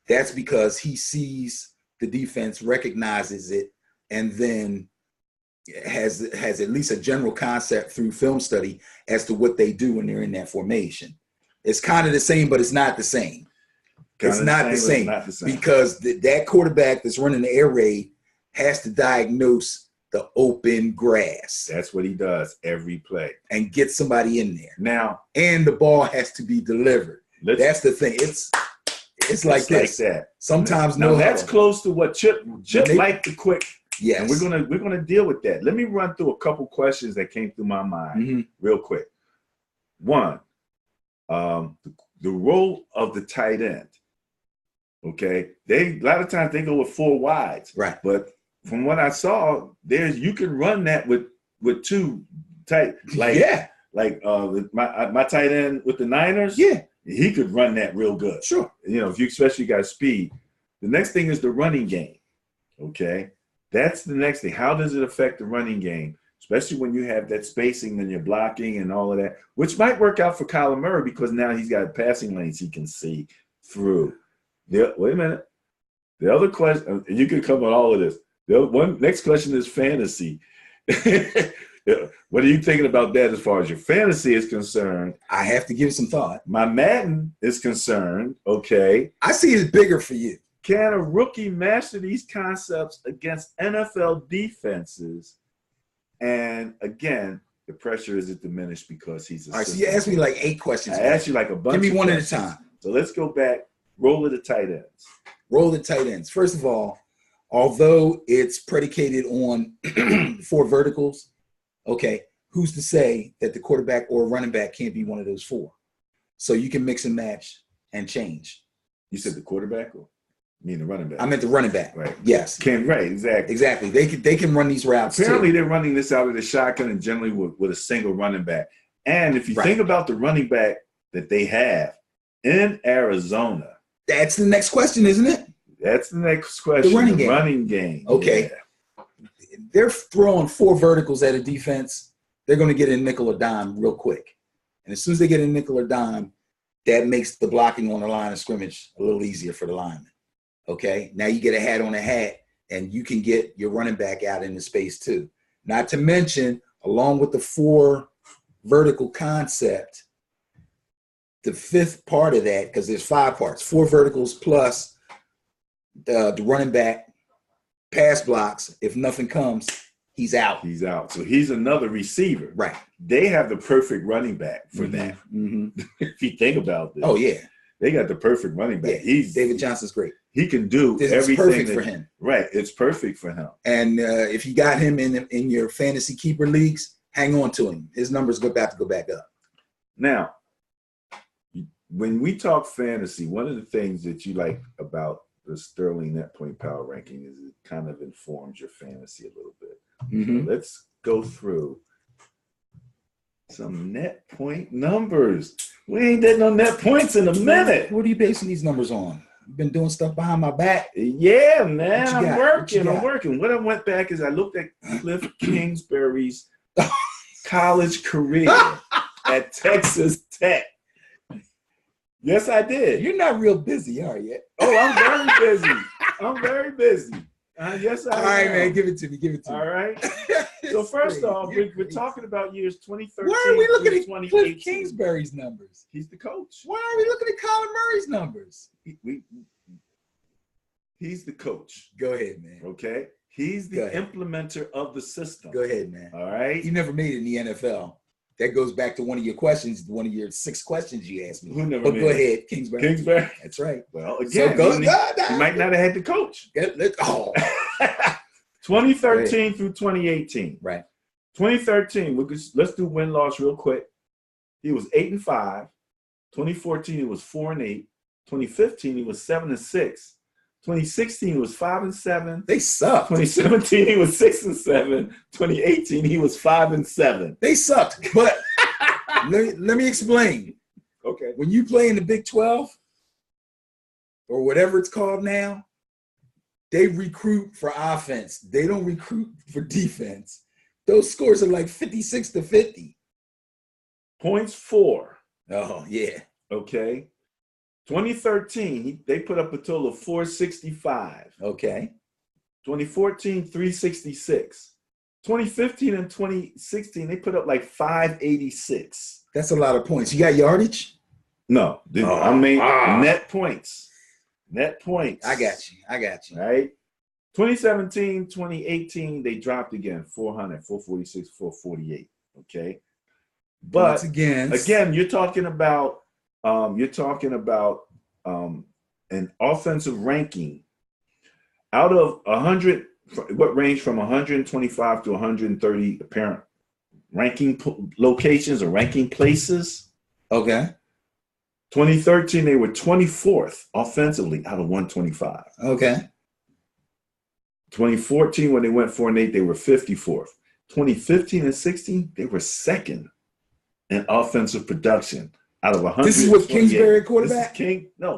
That's because he sees the defense, recognizes it, and then has at least a general concept through film study as to what they do when they're in that formation. It's kind of the same, but it's not the same. It's not the same because that quarterback that's running the air raid has to diagnose the open grass. That's what he does every play. And get somebody in there. Now, and the ball has to be delivered. That's the thing. It's like this. Like that. Sometimes now that's close to what Chip liked the quick. Yes. And we're gonna deal with that. Let me run through a couple questions that came through my mind real quick. One, the role of the tight end. Okay, a lot of times they go with 4 wides, right? But from what I saw, you can run that with 2 tight, like my tight end with the Niners. Yeah, he could run that real good. Sure, you know, if you especially got speed. The next thing is the running game. Okay, that's the next thing. How does it affect the running game, especially when you have that spacing and you're blocking and all of that, which might work out for Kyler Murray because now he's got passing lanes he can see through. Wait a minute. The other question, you can come on all of this. Next question is fantasy. What are you thinking about that as far as your fantasy is concerned? I have to give some thought. My Madden is concerned, okay. I see it bigger for you. Can a rookie master these concepts against NFL defenses? And again, the pressure isn't diminished because he's a all right, so you asked me like 8 questions. I asked you like a bunch. Give me one questions. at a time. So let's go back. Roll of the tight ends. Roll the tight ends. First of all, although it's predicated on 4 verticals, okay, who's to say that the quarterback or running back can't be one of those 4? So you can mix and match and change. You said the quarterback, or you mean the running back? I meant the running back. Right. Yes. Exactly. They can run these routes. Apparently, they're running this out of the shotgun and generally with a single running back. And if you think about the running back that they have in Arizona. That's the next question, isn't it? That's the next question. The running game. Okay. Yeah. They're throwing 4 verticals at a defense. They're going to get a nickel or dime real quick. And as soon as they get a nickel or dime, that makes the blocking on the line of scrimmage a little easier for the lineman. Okay. Now you get a hat on a hat and you can get your running back out into space too. Not to mention, along with the 4 vertical concept, the 5th part of that, because there's 5 parts, 4 verticals plus the running back pass blocks. If nothing comes, he's out. He's out. So he's another receiver. Right. They have the perfect running back for that. If you think about this. Oh, yeah. They got the perfect running back. Yeah, David Johnson's great. He can do This everything. is perfect for him. Right. It's perfect for him. And if you got him in your fantasy keeper leagues, hang on to him. His numbers about to go back up. Now, when we talk fantasy, one of the things that you like about the Sterling net point power ranking is it kind of informs your fantasy a little bit. Mm-hmm. So let's go through some net point numbers. We ain't did no net points in a minute. What are you basing these numbers on? You've been doing stuff behind my back. Yeah, man, I'm working. What I went back is I looked at Cliff Kingsbury's college career at Texas Tech. Yes, I did. You're not real busy, are you? Oh, I'm very busy. I'm very busy. Yes, I am. All right, man, give it to me. All right. So first off, we're talking about years 2013. Why are we looking at Cliff 2018. Kingsbury's numbers? He's the coach. Why are we looking at Colin Murray's numbers? He's the coach. Go ahead, man. Okay. He's the implementer of the system. Go ahead, man. All right. You never made it in the NFL. That goes back to one of your questions, one of your 6 questions you asked me. Who never but made go it? ahead, Kingsbury. Kingsbury. That's right. Well, again, he might not have had the coach. 2013 through 2018. Right. 2013, let's do win-loss real quick. He was 8-5. 2014, he was 4-8. 2015, he was 7-6. 2016, he was 5-7. They sucked. 2017, he was 6-7. 2018, he was 5-7. They sucked. But let me explain. Okay. When you play in the Big 12 or whatever it's called now, they recruit for offense. They don't recruit for defense. Those scores are like 56-50. Points 4. Oh, yeah. Okay. 2013, they put up a total of 465. Okay. 2014, 366. 2015 and 2016, they put up like 586. That's a lot of points. You got yardage? No. I mean, net points. Net points. I got you. Right? 2017, 2018, they dropped again. 400, 446, 448. Okay. But again, you're talking about an offensive ranking out of 100, what range from 125 to 130 apparent ranking locations or ranking places. Okay. 2013, they were 24th offensively out of 125. Okay. 2014, when they went 4-8, they were 54th. 2015 and 16, they were second in offensive production out of 100. This is with Kingsbury quarterback?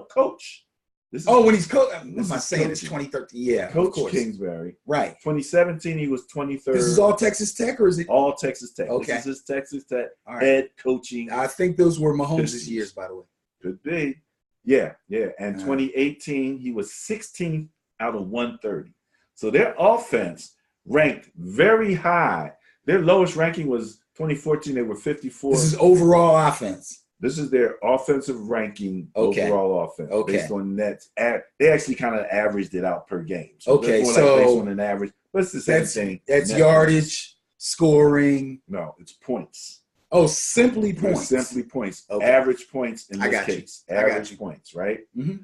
Coach. When he's coach. What am I saying? It's 2013. Yeah, Coach Kingsbury. Right. 2017, he was 23rd. This is all Texas Tech, or is it? All Texas Tech. Okay. This is Texas Tech head coaching. I think those were Mahomes' years, by the way. Could be. Yeah. And 2018, he was 16th out of 130. So their offense ranked very high. Their lowest ranking was 2014. They were 54. This is overall offense. This is their offensive ranking, overall offense, based on nets. They actually kind of averaged it out per game. So based on an average, but it's the same thing. That's yardage, scoring. No, it's points. Oh, simply points. Simply points. Okay. Average points in this case. Average points, right? Mm-hmm.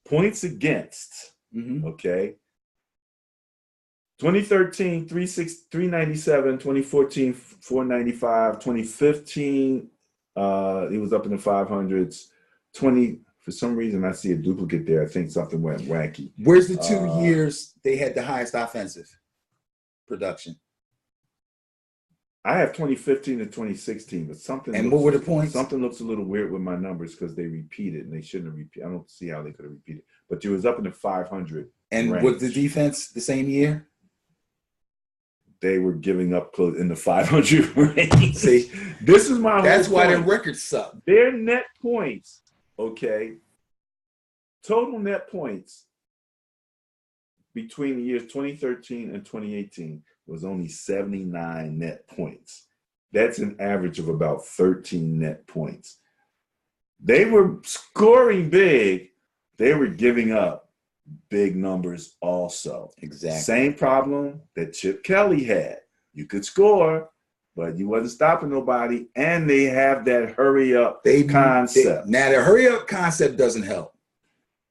Points against. Mm-hmm. Okay. 2013, 397. 2014, 495. 2015. He was up in the 500s. For some reason, I see a duplicate there. I think something went wacky. Where's the 2 years they had the highest offensive production? I have 2015 to 2016, but something. And what were the points? Something looks a little weird with my numbers because they repeated, and they shouldn't have repeated. I don't see how they could have repeated. But it was up in the 500. And range. Was the defense the same year? They were giving up close in the 500 range. See, this is my. That's why their records suck. Their net points, okay. Total net points between the years 2013 and 2018 was only 79 net points. That's an average of about 13 net points. They were scoring big. They were giving up big numbers also. Exactly. Same problem that Chip Kelly had. You could score, but you wasn't stopping nobody, and they have that hurry up concept. concept. Now, the hurry up concept doesn't help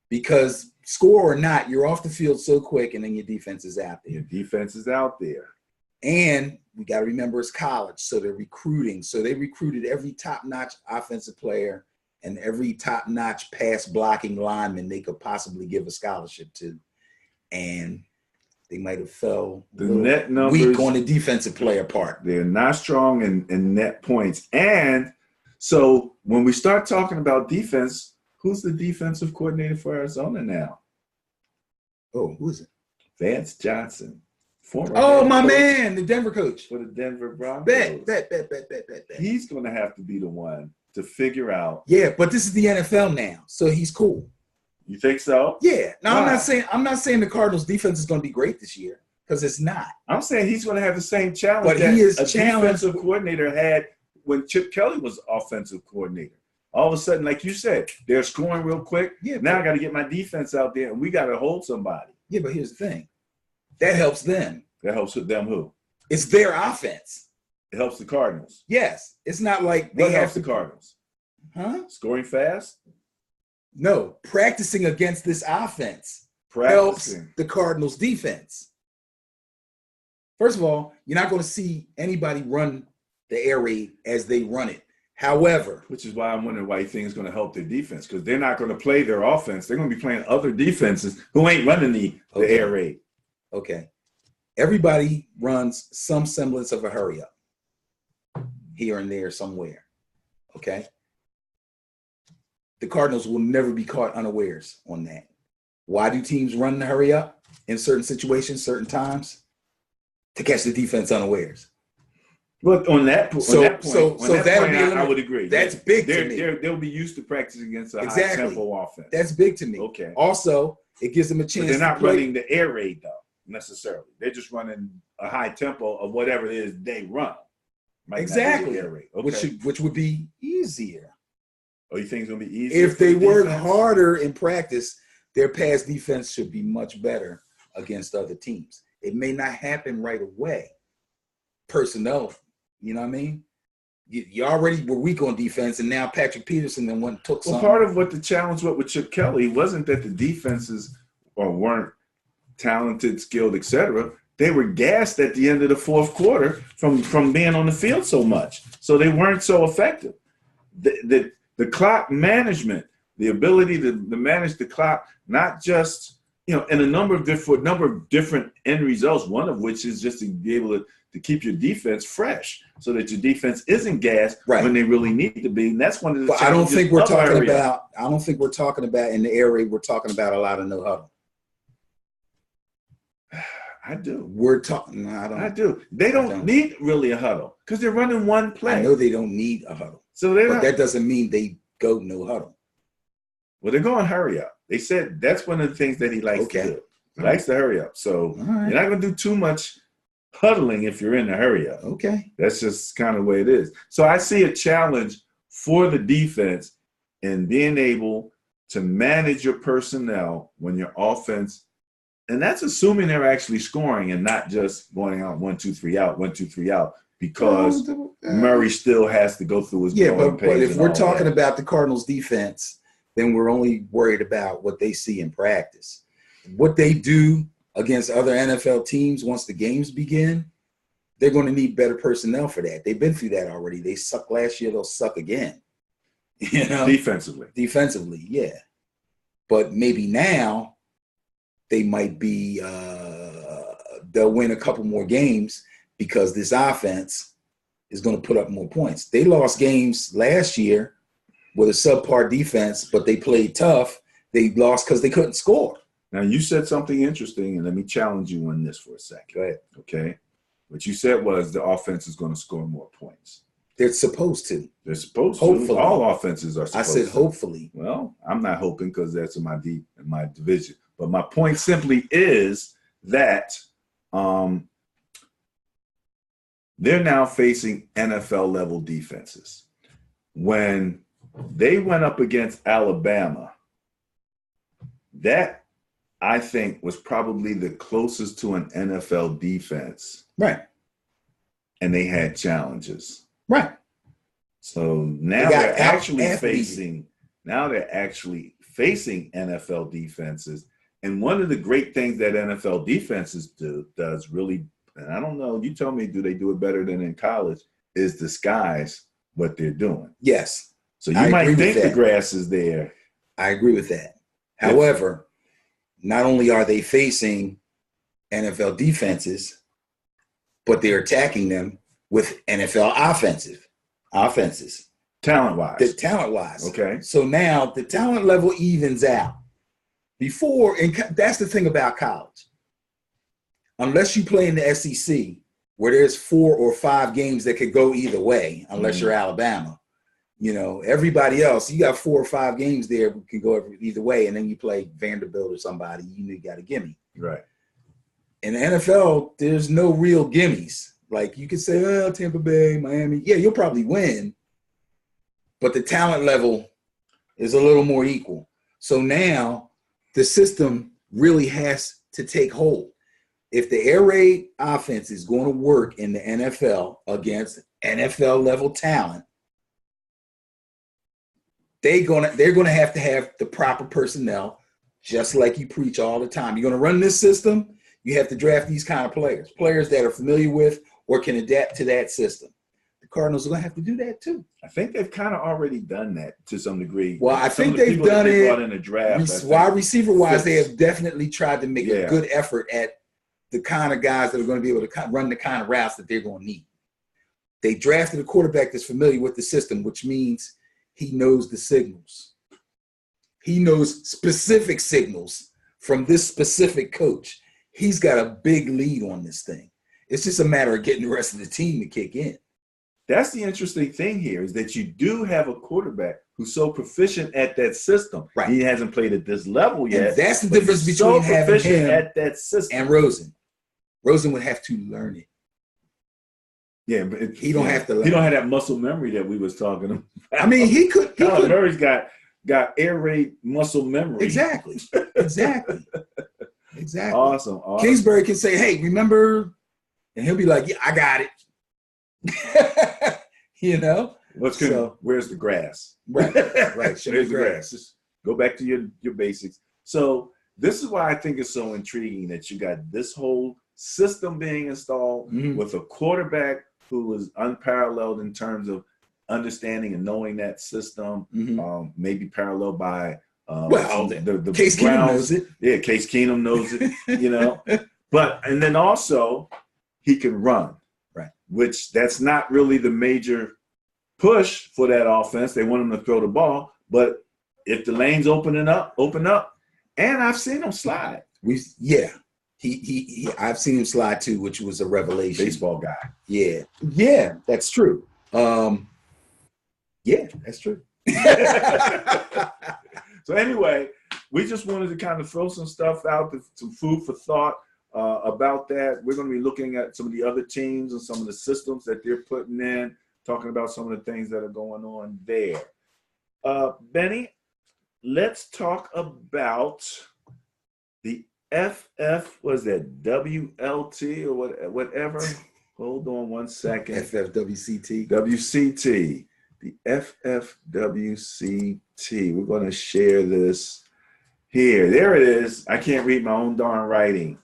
because score or not, you're off the field so quick, and then your defense is out there. Your defense is out there. And we got to remember it's college, so they're recruiting. So they recruited every top-notch offensive player and every top-notch pass-blocking lineman they could possibly give a scholarship to. And they might have fell the net numbers weak on the defensive player part. They're not strong in net points. And so when we start talking about defense, who's the defensive coordinator for Arizona now? Oh, who is it? Vance Johnson. Oh, my man, the Denver coach. For the Denver Broncos. Bet. He's going to have to be the one to figure out. Yeah, but this is the NFL now, so he's cool. You think so? Yeah. Now, Why? I'm not saying the Cardinals' defense is going to be great this year because it's not. I'm saying he's going to have the same challenge But that he is a challenged. defensive coordinator had when Chip Kelly was offensive coordinator. All of a sudden, like you said, they're scoring real quick. Yeah, now I got to get my defense out there, and we got to hold somebody. Yeah, but here's the thing. That helps them. That helps with them who? It's their offense. It helps the Cardinals. Yes. It's not like What they helps have the Cardinals? Huh? Scoring fast? No. Practicing against this offense helps the Cardinals' defense. First of all, you're not going to see anybody run the air raid as they run it. However, which is why I'm wondering why you think it's going to help their defense, because they're not going to play their offense. They're going to be playing other defenses who ain't running the air raid. Okay. Everybody runs some semblance of a hurry up here and there somewhere. Okay. The Cardinals will never be caught unawares on that. Why do teams run the hurry up in certain situations, certain times? To catch the defense unawares. Well, on that point, I would agree. That's big to me. They'll be used to practicing against a high tempo offense. That's big to me. Okay. Also, it gives them a chance. But they're not running the air raid though necessarily. They're just running a high tempo of whatever it is they run. Exactly. Air raid. Okay. Which would be easier. Oh, you think it's gonna be easier if they work harder in practice? Their pass defense should be much better against other teams. It may not happen right away. Personnel, you know what I mean? You already were weak on defense, and now Patrick Peterson then went and took some. Well, part of what the challenge was with Chip Kelly wasn't that the defenses weren't talented, skilled, etc. They were gassed at the end of the fourth quarter from being on the field so much, so they weren't so effective. The clock management, the ability to manage the clock, not just in a number of different end results. One of which is just to be able to keep your defense fresh, so that your defense isn't gassed when they really need to be. And that's one of the. But I don't think we're talking about. I don't think we're talking about in the air raid. We're talking about a lot of no huddle. I do. We're talking. No, I don't. I do. They don't need really a huddle because they're running one play. I know they don't need a huddle. So that doesn't mean they go no huddle. Well, they're going hurry up. They said that's one of the things that he likes to do. He likes to hurry up. So you're not going to do too much huddling if you're in a hurry up. Okay. That's just kind of the way it is. So I see a challenge for the defense in being able to manage your personnel when your offense, and that's assuming they're actually scoring and not just going out 1, 2, 3 out, 1, 2, 3 out, because Murray still has to go through his growing pains. But if we're talking about the Cardinals defense, then we're only worried about what they see in practice. What they do against other NFL teams once the games begin, they're going to need better personnel for that. They've been through that already. They sucked last year. They'll suck again. Defensively, yeah. But maybe now they might be they'll win a couple more games because this offense is going to put up more points. They lost games last year with a subpar defense, but they played tough. They lost because they couldn't score. Now, you said something interesting, and let me challenge you on this for a second. Go ahead. Okay? What you said was the offense is going to score more points. They're supposed to. They're supposed hopefully. To. All offenses are supposed to. I said hopefully. Well, I'm not hoping because that's in my division. But my point simply is that they're now facing NFL-level defenses. When they went up against Alabama, that, I think, was probably the closest to an NFL defense. Right. and they had challenges. Right. So now they're actually facing NFL defenses. And one of the great things that NFL defenses does really, and I don't know, you tell me, do they do it better than in college, is disguise what they're doing. Yes. So you might think the grass is there. I agree with that. However, not only are they facing NFL defenses, but they're attacking them with NFL offenses. Talent-wise. Okay. So now the talent level evens out. Before, and that's the thing about college. Unless you play in the SEC, where there's 4 or 5 games that could go either way, unless you're Alabama. You know, everybody else, you got 4 or 5 games there that can go either way, and then you play Vanderbilt or somebody, you got a gimme. Right. In the NFL, there's no real gimmies. Like, you could say, oh, Tampa Bay, Miami. Yeah, you'll probably win, but the talent level is a little more equal. So now the system really has to take hold. If the air raid offense is going to work in the NFL against NFL level talent, they're going to have the proper personnel, just like you preach all the time. You're going to run this system, you have to draft these kind of players that are familiar with or can adapt to that system. The Cardinals are going to have to do that too. I think they've kind of already done that to some degree. Well, I think they've done it. In the draft, wide receiver wise, they have definitely tried to make a good effort at the kind of guys that are going to be able to run the kind of routes that they're going to need. They drafted a quarterback that's familiar with the system, which means he knows the signals. He knows specific signals from this specific coach. He's got a big lead on this thing. It's just a matter of getting the rest of the team to kick in. That's the interesting thing here, is that you do have a quarterback who's so proficient at that system. Right. He hasn't played at this level yet. And that's the difference between having him at that system and Rosen. Rosen would have to learn it. Yeah, but he don't have to learn. He don't have that muscle memory that we was talking about. I mean, he could. Kyler Murray's got air raid muscle memory. Exactly. Awesome. Kingsbury can say, "Hey, remember?" And he'll be like, "Yeah, I got it." You know. Where's the grass? Right. Where's the grass? Just go back to your basics. So this is why I think it's so intriguing that you got this whole system being installed with a quarterback who is unparalleled in terms of understanding and knowing that system, maybe paralleled by the Case Keenum knows it. Yeah, Case Keenum knows it, you know. And then also he can run, right? Which that's not really the major push for that offense. They want him to throw the ball, but if the lanes open up, and I've seen him slide. I've seen him slide too, which was a revelation. Baseball guy. Yeah, that's true. That's true. So anyway, we just wanted to kind of throw some stuff out, some food for thought about that. We're going to be looking at some of the other teams and some of the systems that they're putting in, talking about some of the things that are going on there. Benny, let's talk about the WLT or whatever. Hold on one second. FFWCT. WCT. The FFWCT. We're going to share this here. There it is. I can't read my own darn writing.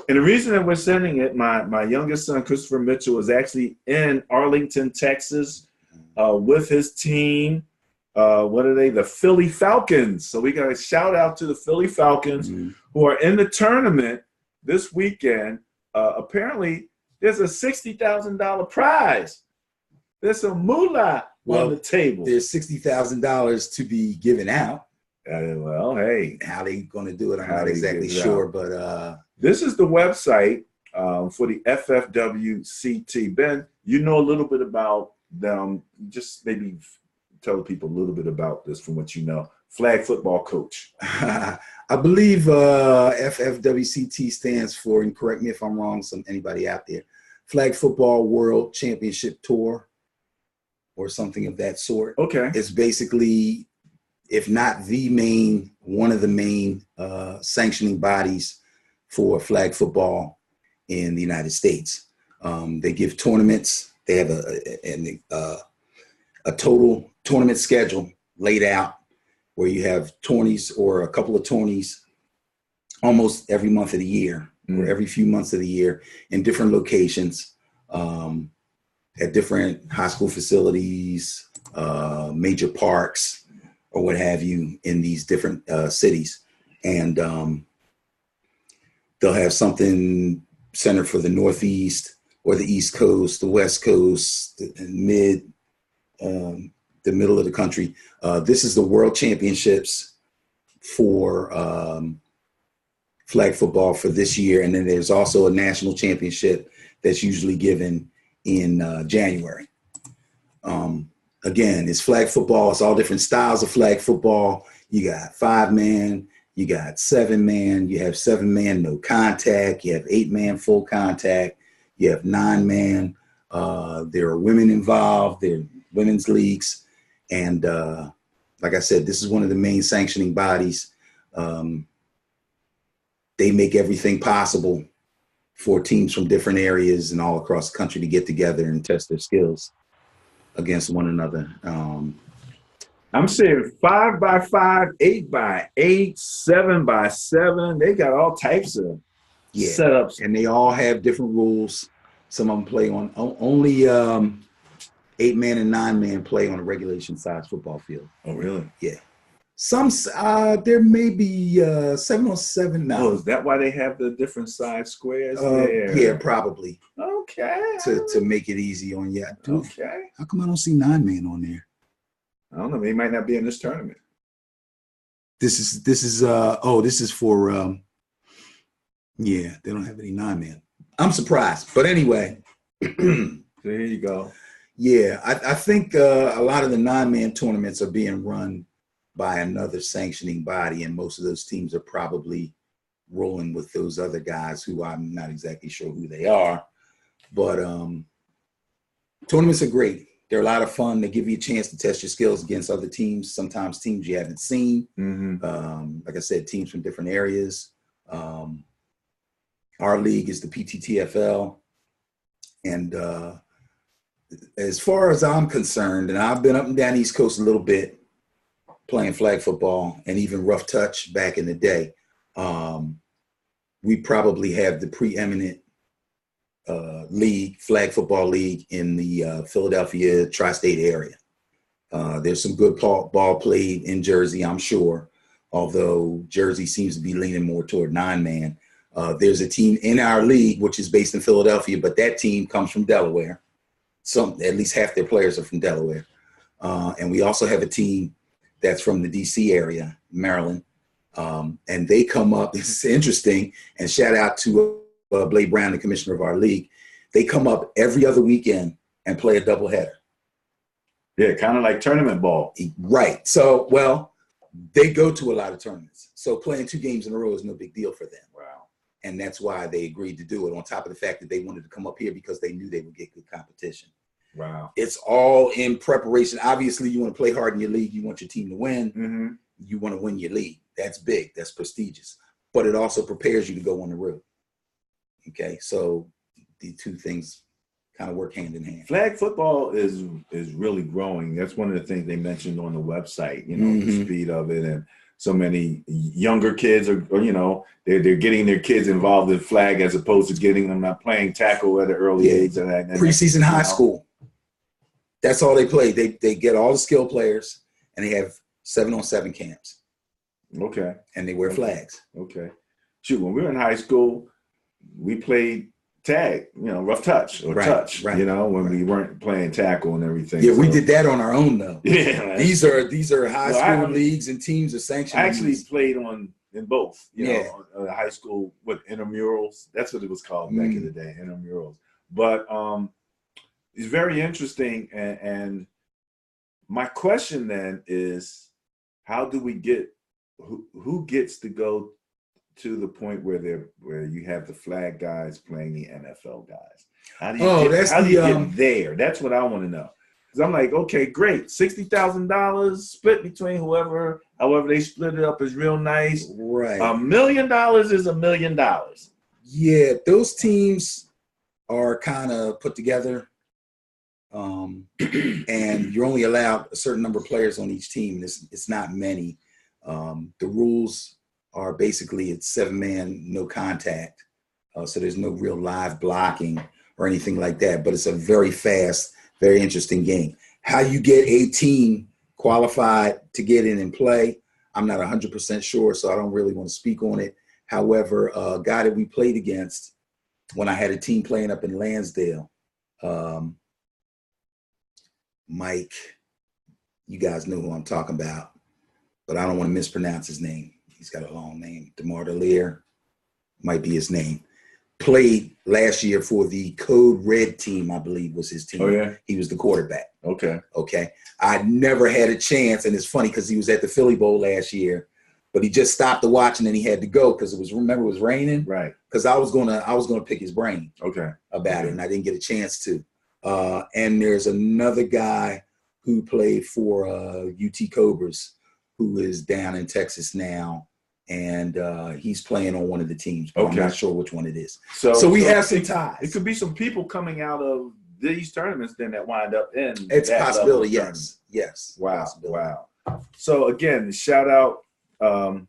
And the reason that we're sending it, my youngest son, Christopher Mitchell, is actually in Arlington, Texas, with his team. What are they? The Philly Falcons. So we got a shout out to the Philly Falcons who are in the tournament this weekend. Apparently, there's a $60,000 prize. There's some moolah on the table. There's $60,000 to be given out. Well, hey. How they going to do it, I'm not exactly sure. But this is the website for the FFWCT. Ben, you know a little bit about them. Just maybe tell people a little bit about this from what you know. Flag football coach. I believe FFWCT stands for, and correct me if I'm wrong, anybody out there, Flag Football World Championship Tour or something of that sort. Okay. It's basically, if not one of the main sanctioning bodies for flag football in the United States. They give tournaments. They have a total tournament schedule laid out where you have tourneys or a couple of tourneys almost every month of the year or every few months of the year in different locations, at different high school facilities, major parks, or what have you in these different cities. And they'll have something centered for the Northeast or the East Coast, the West Coast, the middle of the country. This is the World Championships for flag football for this year. And then there's also a national championship that's usually given in January. Again, it's flag football. It's all different styles of flag football. You got 5-man, you got 7-man, you have 7-man no contact, you have 8-man full contact, you have 9-man. There are women involved, there are women's leagues. And like I said, this is one of the main sanctioning bodies. They make everything possible for teams from different areas and all across the country to get together and test their skills against one another. I'm saying 5x5, 8x8, 7x7. They got all types of setups, and they all have different rules. Some of them play on only 8-man and 9-man play on a regulation size football field. Oh, really? Yeah. Some there may be 7-on-7 now. Oh, is that why they have the different size squares there? Yeah, probably. Okay. To make it easy on you. Okay. How come I don't see 9-man on there? I don't know. They might not be in this tournament. This is for they don't have any 9-man. I'm surprised, but anyway. There you go. Yeah, I think a lot of the 9-man tournaments are being run by another sanctioning body, and most of those teams are probably rolling with those other guys who I'm not exactly sure who they are. But tournaments are great. They're a lot of fun. They give you a chance to test your skills against other teams, sometimes teams you haven't seen. Like I said, teams from different areas. Our league is the PTTFL. And as far as I'm concerned, and I've been up and down the East Coast a little bit, playing flag football and even rough touch back in the day, we probably have the preeminent league, flag football league in the Philadelphia tri-state area. There's some good ball played in Jersey, I'm sure, although Jersey seems to be leaning more toward 9-man. There's a team in our league, which is based in Philadelphia, but that team comes from Delaware. At least half their players are from Delaware. And we also have a team that's from the DC area, Maryland. And they come up, this is interesting, and shout out to Blake Brown, the commissioner of our league. They come up every other weekend and play a doubleheader. Yeah, kind of like tournament ball. Right. So, well, they go to a lot of tournaments. So playing 2 games in a row is no big deal for them. Wow. And that's why they agreed to do it, on top of the fact that they wanted to come up here because they knew they would get good competition. Wow. It's all in preparation. Obviously, you want to play hard in your league. You want your team to win. You want to win your league. That's big. That's prestigious. But it also prepares you to go on the road. Okay, so the two things kind of work hand in hand. Flag football is really growing. That's one of the things they mentioned on the website, the speed of it, and so many younger kids are they're getting their kids involved in flag as opposed to getting them not playing tackle at an early age. And preseason high school. That's all they play. They get all the skill players, and they have 7-on-7 camps. Okay. And they wear flags. Okay. Shoot, when we were in high school, we played tag, rough touch or touch, when we weren't playing tackle and everything. Yeah, we did that on our own though. Yeah. These are high school leagues and teams are sanctioned. I actually played in both, high school with intramurals. That's what it was called back in the day, intramurals. But it's very interesting. And my question then is, how do we get, who gets to go to the point where you have the flag guys playing the NFL guys? How do you get there? That's what I want to know. Because I'm like, okay, great, $60,000 split between however they split it up is real nice. Right. $1 million is $1 million. Yeah, those teams are kind of put together, and you're only allowed a certain number of players on each team. It's not many. The rules are basically it's 7-man, no contact. So there's no real live blocking or anything like that. But it's a very fast, very interesting game. How you get a team qualified to get in and play, I'm not 100% sure, so I don't really want to speak on it. However, a guy that we played against when I had a team playing up in Lansdale, Mike, you guys know who I'm talking about, but I don't want to mispronounce his name. He's got a long name. DeMar DeLear might be his name. Played last year for the Code Red team, I believe was his team. Oh, yeah? He was the quarterback. Okay. I never had a chance, and it's funny because he was at the Philly Bowl last year, but he just stopped the watching and he had to go because it was raining. Right. Because I was gonna pick his brain. Okay. About it, and I didn't get a chance to. And there's another guy who played for UT Cobras, who is down in Texas now, and he's playing on one of the teams, but I'm not sure which one it is. So we have some ties. It could be some people coming out of these tournaments then that wind up in it's a possibility. Yes. Wow. So again, shout out to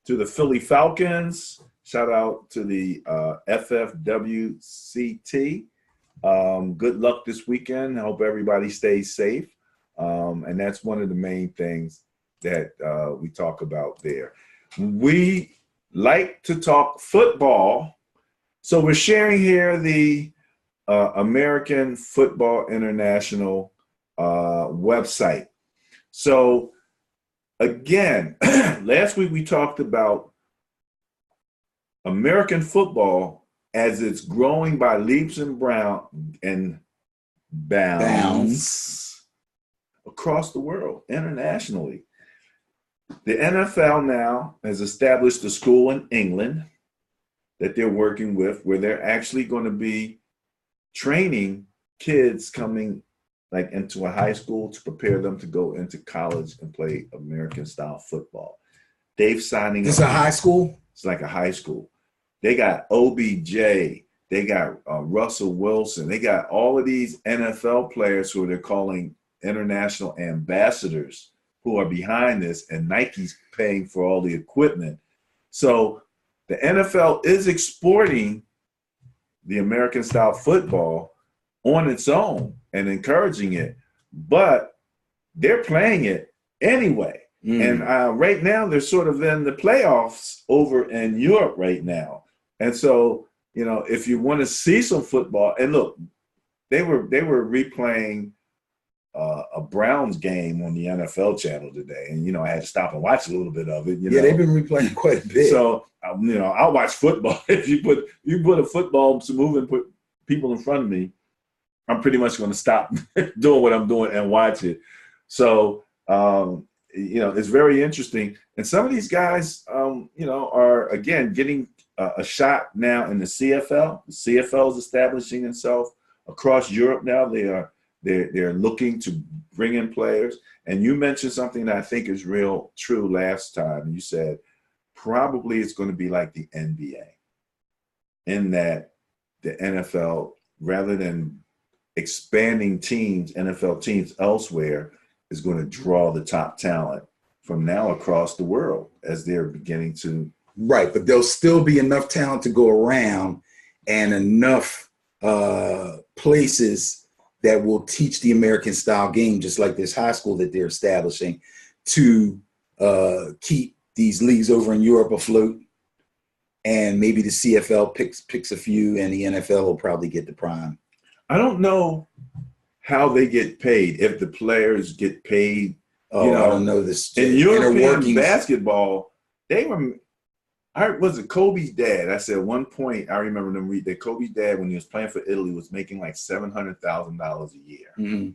the Philly Falcons. Shout out to the FFWCT. Good luck this weekend. I hope everybody stays safe. And that's one of the main things that we talk about there. We like to talk football. So we're sharing here the American Football International website. So again, last week we talked about American football as it's growing by leaps and bounds across the world, internationally. The NFL now has established a school in England that they're working with where they're actually going to be training kids coming like into a high school to prepare them to go into college and play American style football. They've signing up. It's a high school? It's like a high school. They got OBJ. They got Russell Wilson. They got all of these NFL players who they're calling international ambassadors who are behind this, and Nike's paying for all the equipment. So the NFL is exporting the American style football on its own and encouraging it, but they're playing it anyway. And right now they're sort of in the playoffs over in Europe right now. And so, you know, if you want to see some football, and look, they were replaying a Browns game on the NFL channel today, and you know I had to stop and watch a little bit of it. You know? They've been replaying quite a bit. So you know, I'll watch football. If you put a football to move and put people in front of me, I'm pretty much going to stop doing what I'm doing and watch it. So you know, it's very interesting. And some of these guys, you know, are again getting a shot now in the CFL. The CFL is establishing itself across Europe now. They're looking to bring in players. And you mentioned something that I think is real true last time. You said probably it's going to be like the NBA, in that the NFL, rather than expanding teams, NFL teams elsewhere, is going to draw the top talent from now across the world as they're beginning to. Right, but there'll still be enough talent to go around and enough places that will teach the American style game, just like this high school that they're establishing, to keep these leagues over in Europe afloat. And maybe the CFL picks a few, and the NFL will probably get the prime. I don't know how they get paid, if the players get paid. You know, I don't know this. In European basketball, was it Kobe's dad? I said at one point, I remember them read that Kobe's dad, when he was playing for Italy, was making like $700,000 a year,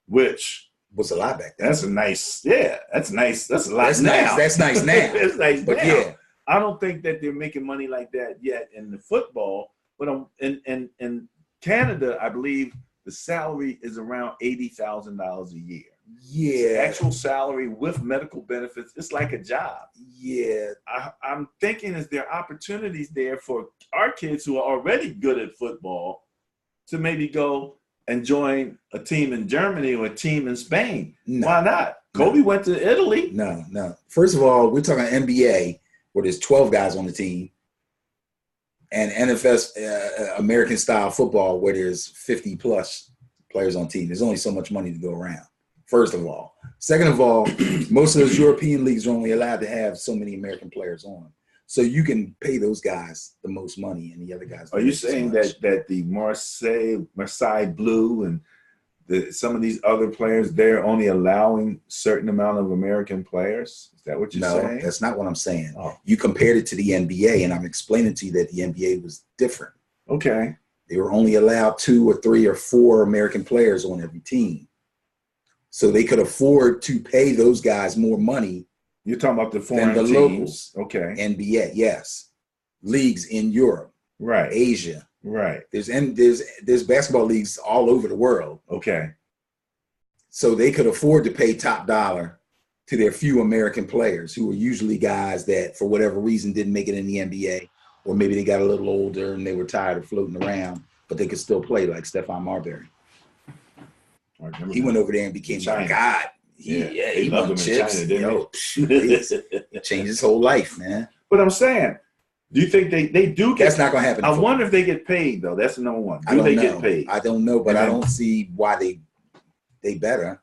which was a lot back then. That's a nice, that's nice. That's a lot that's now. Nice. That's nice now. That's nice but now. Yeah. I don't think that they're making money like that yet in the football. But in Canada, I believe the salary is around $80,000 a year. Yeah. Actual salary with medical benefits. It's like a job. Yeah. I'm thinking, is there opportunities there for our kids who are already good at football to maybe go and join a team in Germany or a team in Spain? No. Why not? Kobe went to Italy. No. First of all, we're talking NBA where there's 12 guys on the team, and NFL American style football where there's 50 plus players on team. There's only so much money to go around. First of all. Second of all, most of those European leagues are only allowed to have so many American players on them. So you can pay those guys the most money, and the other guys. Are you saying that the Marseille Blue and some of these other players, they're only allowing certain amount of American players? Is that what you're saying? No, that's not what I'm saying. Oh. You compared it to the NBA, and I'm explaining to you that the NBA was different. Okay. They were only allowed 2 or 3 or 4 American players on every team. So they could afford to pay those guys more money. You're talking about the foreign than the teams. locals. Okay. NBA, yes. Leagues in Europe. Right. Asia. Right. There's basketball leagues all over the world. Okay. So they could afford to pay top dollar to their few American players who are usually guys that for whatever reason didn't make it in the NBA, or maybe they got a little older and they were tired of floating around, but they could still play, like Stephon Marbury. He went over there and became a god. He won chips. He changed his whole life, man. But I'm saying, do you think they do get? That's not going to happen. I wonder if they get paid though. That's the number one. Do they get paid? I don't know, but I don't see why they better.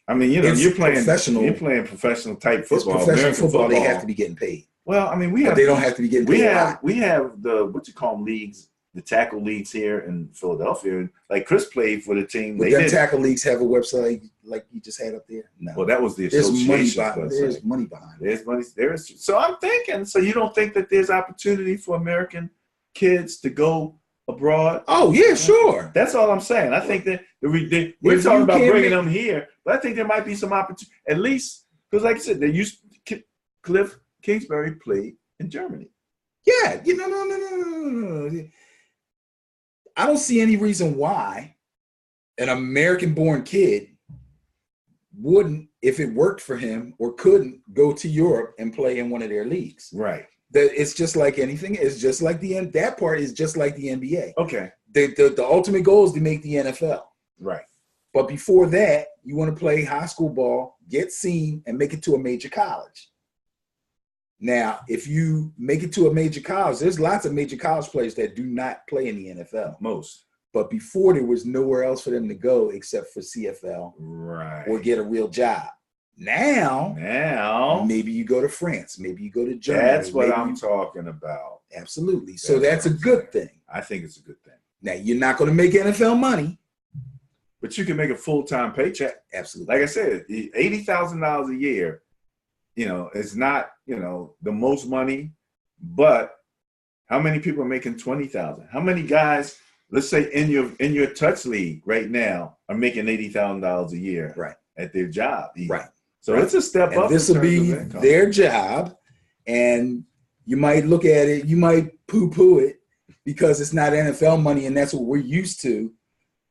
I mean, you're playing professional type football. It's professional football. They have to be getting paid. Well, I mean, they don't have to be getting paid. We have the what you call them leagues, the tackle leagues here in Philadelphia. And like Chris played for the team. Would them tackle leagues have a website like you just had up there? No. Well, that was the association. There's money behind it. There's money. So I'm thinking. So you don't think that there's opportunity for American kids to go abroad? Oh yeah, sure. That's all I'm saying. I think that we're talking about bringing them here, but I think there might be some opportunity. At least because, like I said, they used Cliff Kingsbury played in Germany. Yeah, no. I don't see any reason why an American-born kid wouldn't, if it worked for him, or couldn't go to Europe and play in one of their leagues. Right. It's just like anything. It's just like that part is just like the NBA. Okay. The ultimate goal is to make the NFL. Right. But before that, you want to play high school ball, get seen, and make it to a major college. Now, if you make it to a major college, there's lots of major college players that do not play in the NFL. Most. But before, there was nowhere else for them to go except for CFL. Right. Or get a real job. Now, maybe you go to France. Maybe you go to Germany. That's what I'm talking about. Absolutely. So that's a good thing. I think it's a good thing. Now, you're not going to make NFL money. But you can make a full-time paycheck. Absolutely. Like I said, $80,000 a year, it's not, the most money, but how many people are making $20,000? How many guys, let's say in your touch league right now, are making $80,000 a year at their job? Right. So it's a step up. This will be their job, and you might look at it, you might poo-poo it because it's not NFL money, and that's what we're used to.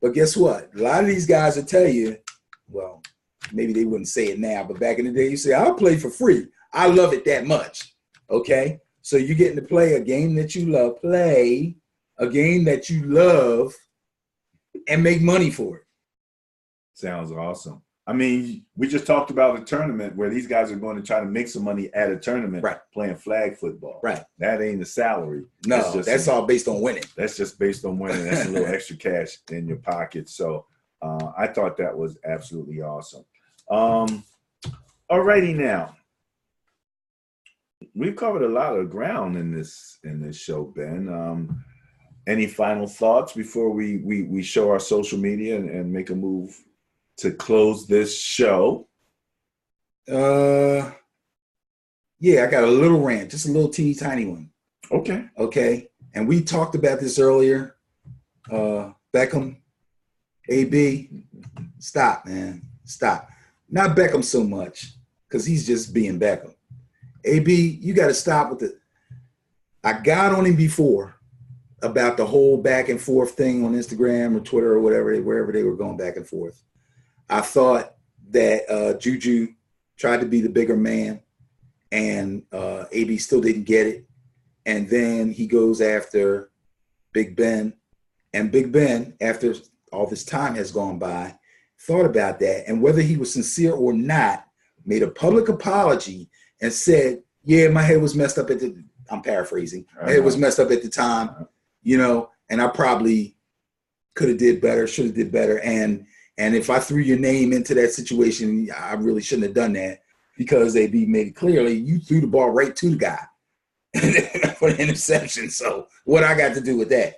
But guess what? A lot of these guys will tell you, well, maybe they wouldn't say it now, but back in the day, you say, I'll play for free. I love it that much. Okay? So you're getting to play a game that you love, and make money for it. Sounds awesome. I mean, we just talked about a tournament where these guys are going to try to make some money at a tournament playing flag football. Right. That ain't a salary. No, that's all based on winning. That's just based on winning. That's a little extra cash in your pocket. So I thought that was absolutely awesome. Alrighty now. We've covered a lot of ground in this show, Ben. Any final thoughts before we show our social media and make a move to close this show? Yeah, I got a little rant, just a little teeny tiny one. Okay. And we talked about this earlier. Beckham, AB, stop, man. Stop. Not Beckham so much, because he's just being Beckham. AB, you got to stop with it. I got on him before about the whole back and forth thing on Instagram or Twitter or wherever they were going back and forth. I thought that Juju tried to be the bigger man, and AB still didn't get it. And then he goes after Big Ben, And Big Ben, after all this time has gone by, thought about that, and whether he was sincere or not, made a public apology and said, yeah, my head was messed up I'm paraphrasing. My head was messed up at the time, and I probably could have did better, should have did better. And if I threw your name into that situation, I really shouldn't have done that, because they made it clearly you threw the ball right to the guy for the interception. So what I got to do with that,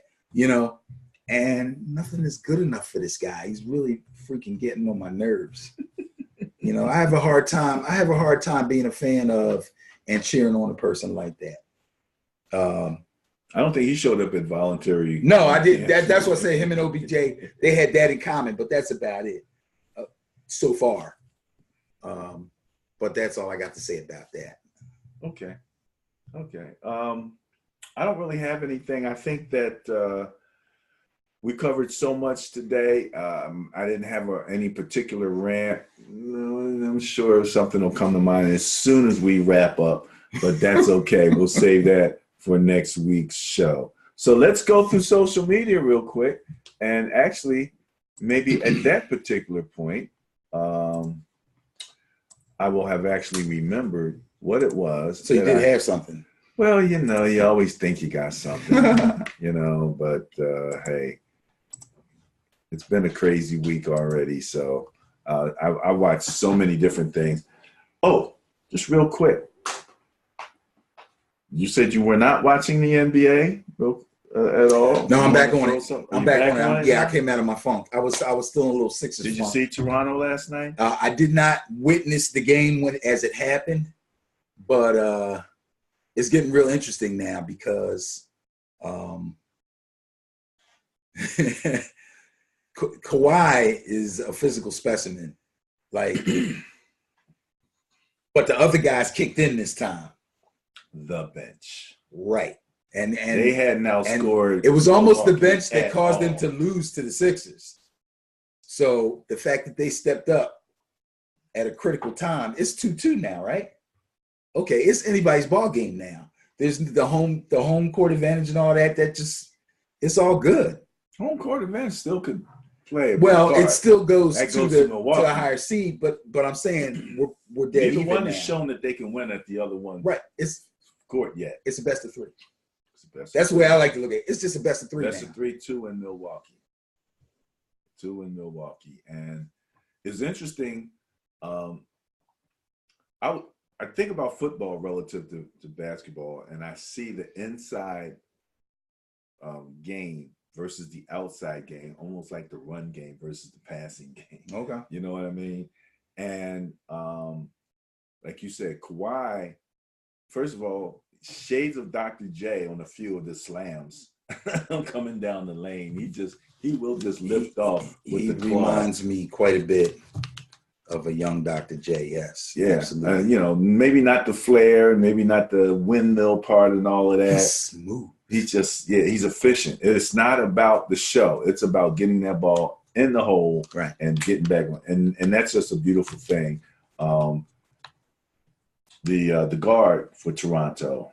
And nothing is good enough for this guy. He's really freaking getting on my nerves. I have a hard time being a fan of and cheering on a person like that. I don't think he showed up at Voluntary. No, I did. That's what I say. Him and OBJ, they had that in common, but that's about it so far. But that's all I got to say about that. Okay. I don't really have anything. I think that we covered so much today. I didn't have any particular rant. I'm sure something will come to mind as soon as we wrap up, but that's okay. We'll save that for next week's show. So let's go through social media real quick. And actually, maybe at that particular point, I will have actually remembered what it was. So you did have something. Well, you always think you got something, but hey, it's been a crazy week already. So I watched so many different things. Oh, just real quick. You said you were not watching the NBA at all? No, I'm back on it. I'm back on it. Yeah, I came out of my funk. I was still in a little Sixers funk. Did you see Toronto last night? I did not witness the game as it happened, but it's getting real interesting now because Kawhi is a physical specimen, but the other guys kicked in this time. The bench, right? And they hadn't outscored. It was almost the bench that caused them to lose to the Sixers. So the fact that they stepped up at a critical time, it's 2-2 now, right? Okay, it's anybody's ball game now. There's the home court advantage and all that. It's all good. Home court advantage still could play. Well, it still goes to a higher seed, but I'm saying we're dead even now. Neither one has shown that they can win at the other one. Right. It's court yet. It's a best of three. That's the way I like to look at it. It's just a best of three. Best of three, 2 in Milwaukee. 2 in Milwaukee. And it's interesting. I think about football relative to basketball, and I see the inside game versus the outside game, almost like the run game versus the passing game. Okay. You know what I mean? And like you said, Kawhi, first of all, shades of Dr. J on a few of the slams coming down the lane. He will just lift off with the claw. He reminds me quite a bit of a young Dr. J. Yes. Yeah. Absolutely. Maybe not the flair, maybe not the windmill part and all of that. He's smooth. He's efficient. It's not about the show. It's about getting that ball in the hole, right, and getting back. And that's just a beautiful thing. The guard for Toronto,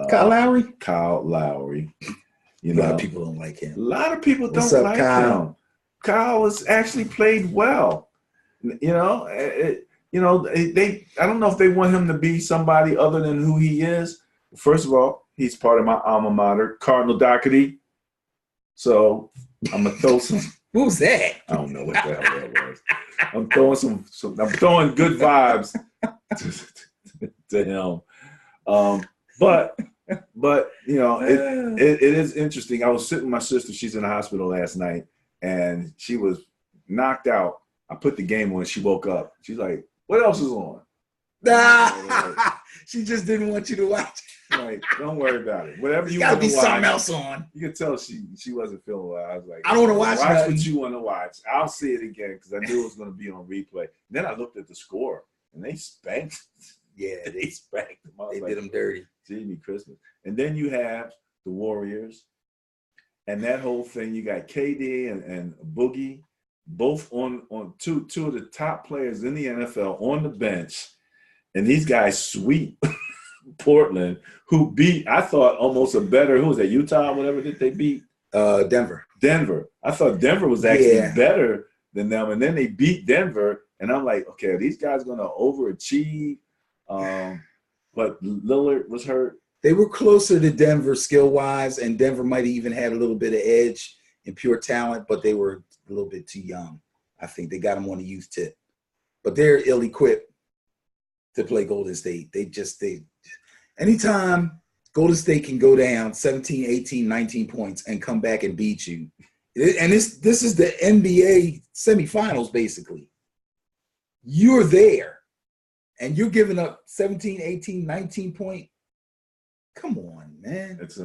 Kyle Lowry. Kyle Lowry. A lot of people don't like him. A lot of people don't like him. Kyle has actually played well. I don't know if they want him to be somebody other than who he is. First of all, he's part of my alma mater, Cardinal Doherty. So I'm gonna throw some. Who's that? I don't know what the hell that was. I'm throwing I'm throwing good vibes to him. But it is interesting. I was sitting with my sister. She's in the hospital last night, and she was knocked out. I put the game on. She woke up. She's like, "What else is on?" She just didn't want you to watch. Like, don't worry about it. Whatever you want to watch. Got to be something else on. You can tell she wasn't feeling well. I was like, I don't want to watch Watch what you want to watch. I'll see it again because I knew it was going to be on replay. Then I looked at the score, and they spanked. Yeah, they spanked them. They did them dirty. Jimmy Christmas. And then you have the Warriors. And that whole thing, you got KD and Boogie, both on two of the top players in the NFL on the bench. And these guys sweep Portland, who beat, I thought, almost a better, who was that, Utah, whatever, did they beat? Denver. Denver. I thought Denver was actually better than them, and then they beat Denver, and I'm like, okay, are these guys going to overachieve? But Lillard was hurt. They were closer to Denver skill-wise, and Denver might have even had a little bit of edge in pure talent, but they were a little bit too young. I think they got them on the youth tip. But they're ill-equipped to play Golden State. Anytime Golden State can go down 17, 18, 19 points and come back and beat you, and this is the NBA semifinals, basically. You're there, and you're giving up 17, 18, 19 point. Come on, man. It's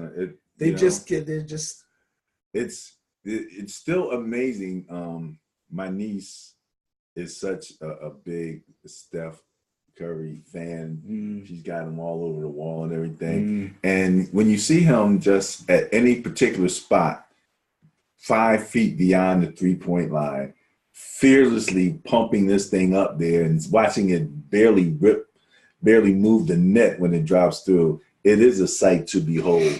still amazing. My niece is such a big Steph Curry fan. She's got him all over the wall and everything. And when you see him just at any particular spot, 5 feet beyond the 3-point line, fearlessly pumping this thing up there and watching it barely move the net when it drops through, it is a sight to behold.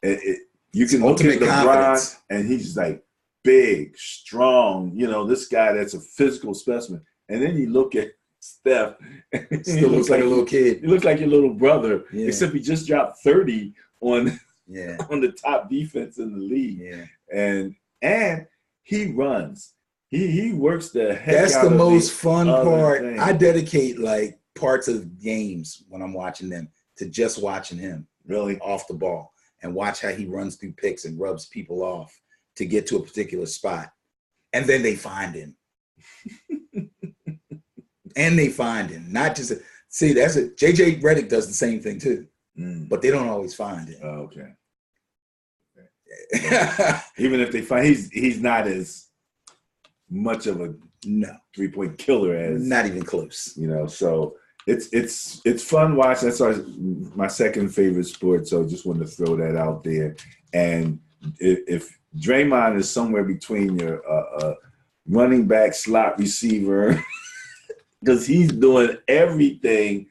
You can look at LeBron, and he's like big, strong, this guy that's a physical specimen. And then you look at Steph, and he still looks like a little kid. He looks like your little brother, except he just dropped 30 on the top defense in the league. Yeah. And he runs. He works the heck That's out of the most fun part. thing. I dedicate like parts of games when I'm watching them to just watching him really off the ball and watch how he runs through picks and rubs people off to get to a particular spot. And then they find him. And they find him. Not just see, that's it. JJ Redick does the same thing too. But they don't always find him. Oh, okay. Even if they find he's not as much of a 3-point killer as not even close. So it's fun watching. That's my second favorite sport. So just wanted to throw that out there. And if Draymond is somewhere between your running back slot receiver, because he's doing everything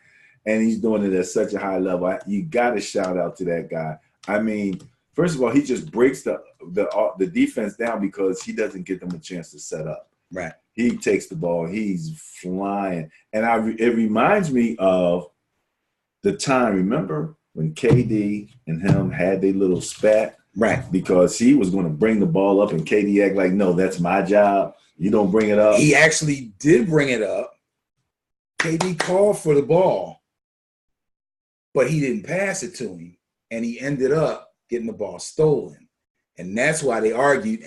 and he's doing it at such a high level, you got to shout out to that guy. I mean, first of all, he just breaks the defense down because he doesn't give them a chance to set up. Right. He takes the ball. He's flying. And it reminds me of the time, remember, when KD and him had their little spat? Right. Because he was going to bring the ball up and KD act like, no, that's my job. You don't bring it up. He actually did bring it up. KD called for the ball, but he didn't pass it to him. And he ended up getting the ball stolen. And that's why they argued.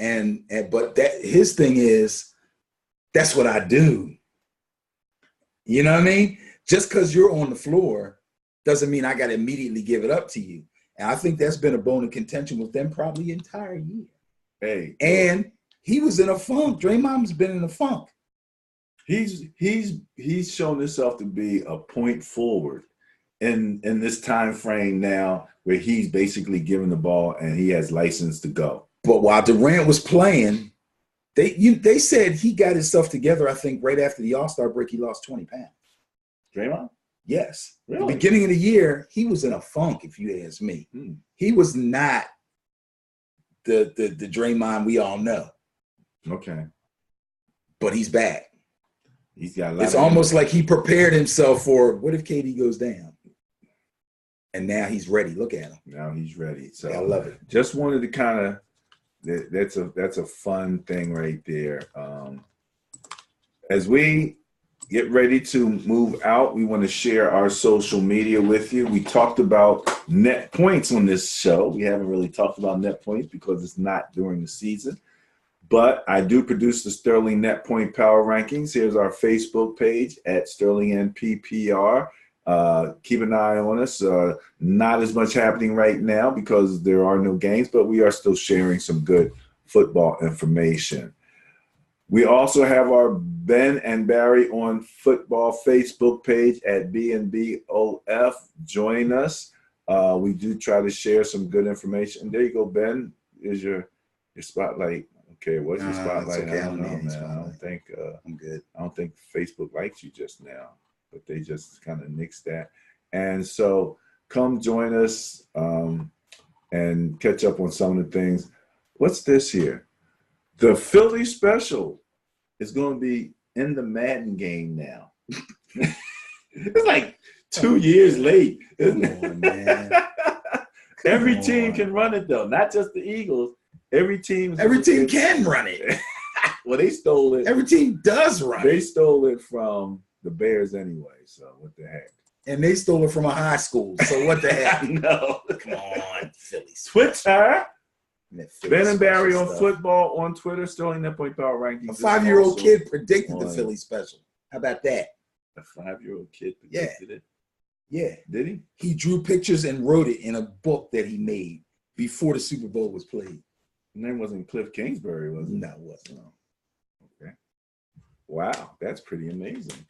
But that his thing is, that's what I do. You know what I mean? Just because you're on the floor doesn't mean I got to immediately give it up to you. And I think that's been a bone of contention with them probably the entire year. Hey. And he was in a funk. Draymond's been in a funk. He's shown himself to be a point forward in this time frame now where he's basically given the ball and he has license to go. But while Durant was playing, they said he got his stuff together, I think, right after the All-Star break, he lost 20 pounds. Draymond? Yes. Really? The beginning of the year, he was in a funk, if you ask me. He was not the Draymond we all know. Okay. But he's back. He's got a lot. It's almost like he prepared himself for what if KD goes down? And now he's ready. Look at him. Now he's ready. So I love it. Just wanted to kind of that's a fun thing right there. As we get ready to move out, we want to share our social media with you. We talked about net points on this show. We haven't really talked about net points because it's not during the season. But I do produce the Sterling Net Point Power Rankings. Here's our Facebook page at Sterling NPPR. Keep an eye on us. Not as much happening right now because there are no games, but we are still sharing some good football information. We also have our Ben and Barry on Football Facebook page at BNBOF. Join us. We do try to share some good information. There you go, Ben. Is your spotlight. Okay, what's your spotlight? Okay. I don't know, man. I don't think I'm good. I don't think Facebook likes you just now, but they just kind of nixed that. And so come join us and catch up on some of the things. What's this here? The Philly special is going to be in the Madden game now. It's like 2 years late, isn't it? Man. Every team can run it though, not just the Eagles. Every team can run it. Well, they stole it. Every team does run They it. stole it from the Bears anyway, so what the heck? And they stole it from a high school, so what the heck? No. Come on, Philly. Twitter. Ben and Barry on stuff. football on Twitter, Sterling Net Point Power Rankings. A 5-year-old kid predicted on the Philly special. How about that? A 5-year-old kid predicted it? Yeah. Did he? He drew pictures and wrote it in a book that he made before the Super Bowl was played. His name wasn't Cliff Kingsbury, was it? No, it wasn't. No. Okay. Wow, that's pretty amazing.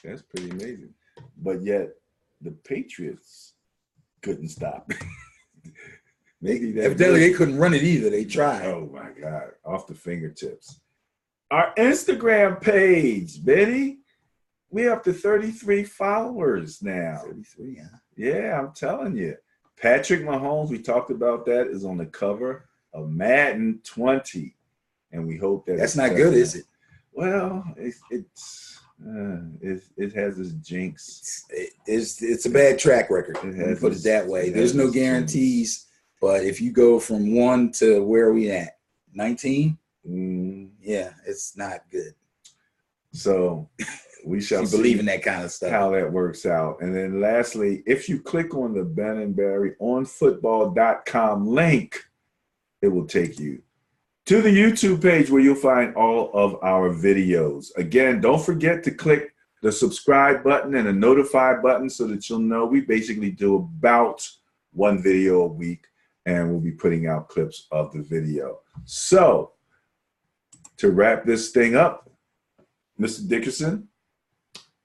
That's pretty amazing. But yet, the Patriots couldn't stop. Evidently, they couldn't run it either. They tried. Oh my God, off the fingertips. Our Instagram page, Betty, we're up to 33 followers now. 33, huh? Yeah, I'm telling you. Patrick Mahomes, we talked about that, is on the cover of Madden 20. And we hope that that's not good, is it? Well, it has its jinx. It's a bad track record. Put it that way. There's no guarantees. But if you go from 1 to where are we at? 19? Yeah, it's not good. So we shall believe in that kind of stuff. How that works out. And then lastly, if you click on the Ben and Barry on football.com link, it will take you to the YouTube page where you'll find all of our videos. Again, don't forget to click the subscribe button and the notify button so that you'll know we basically do about 1 video a week, and we'll be putting out clips of the video. So to wrap this thing up, Mr. Dickerson,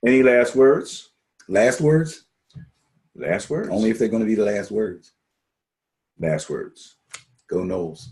any last words? Last words? Last words? Only if they're going to be the last words. Last words. Go Noles.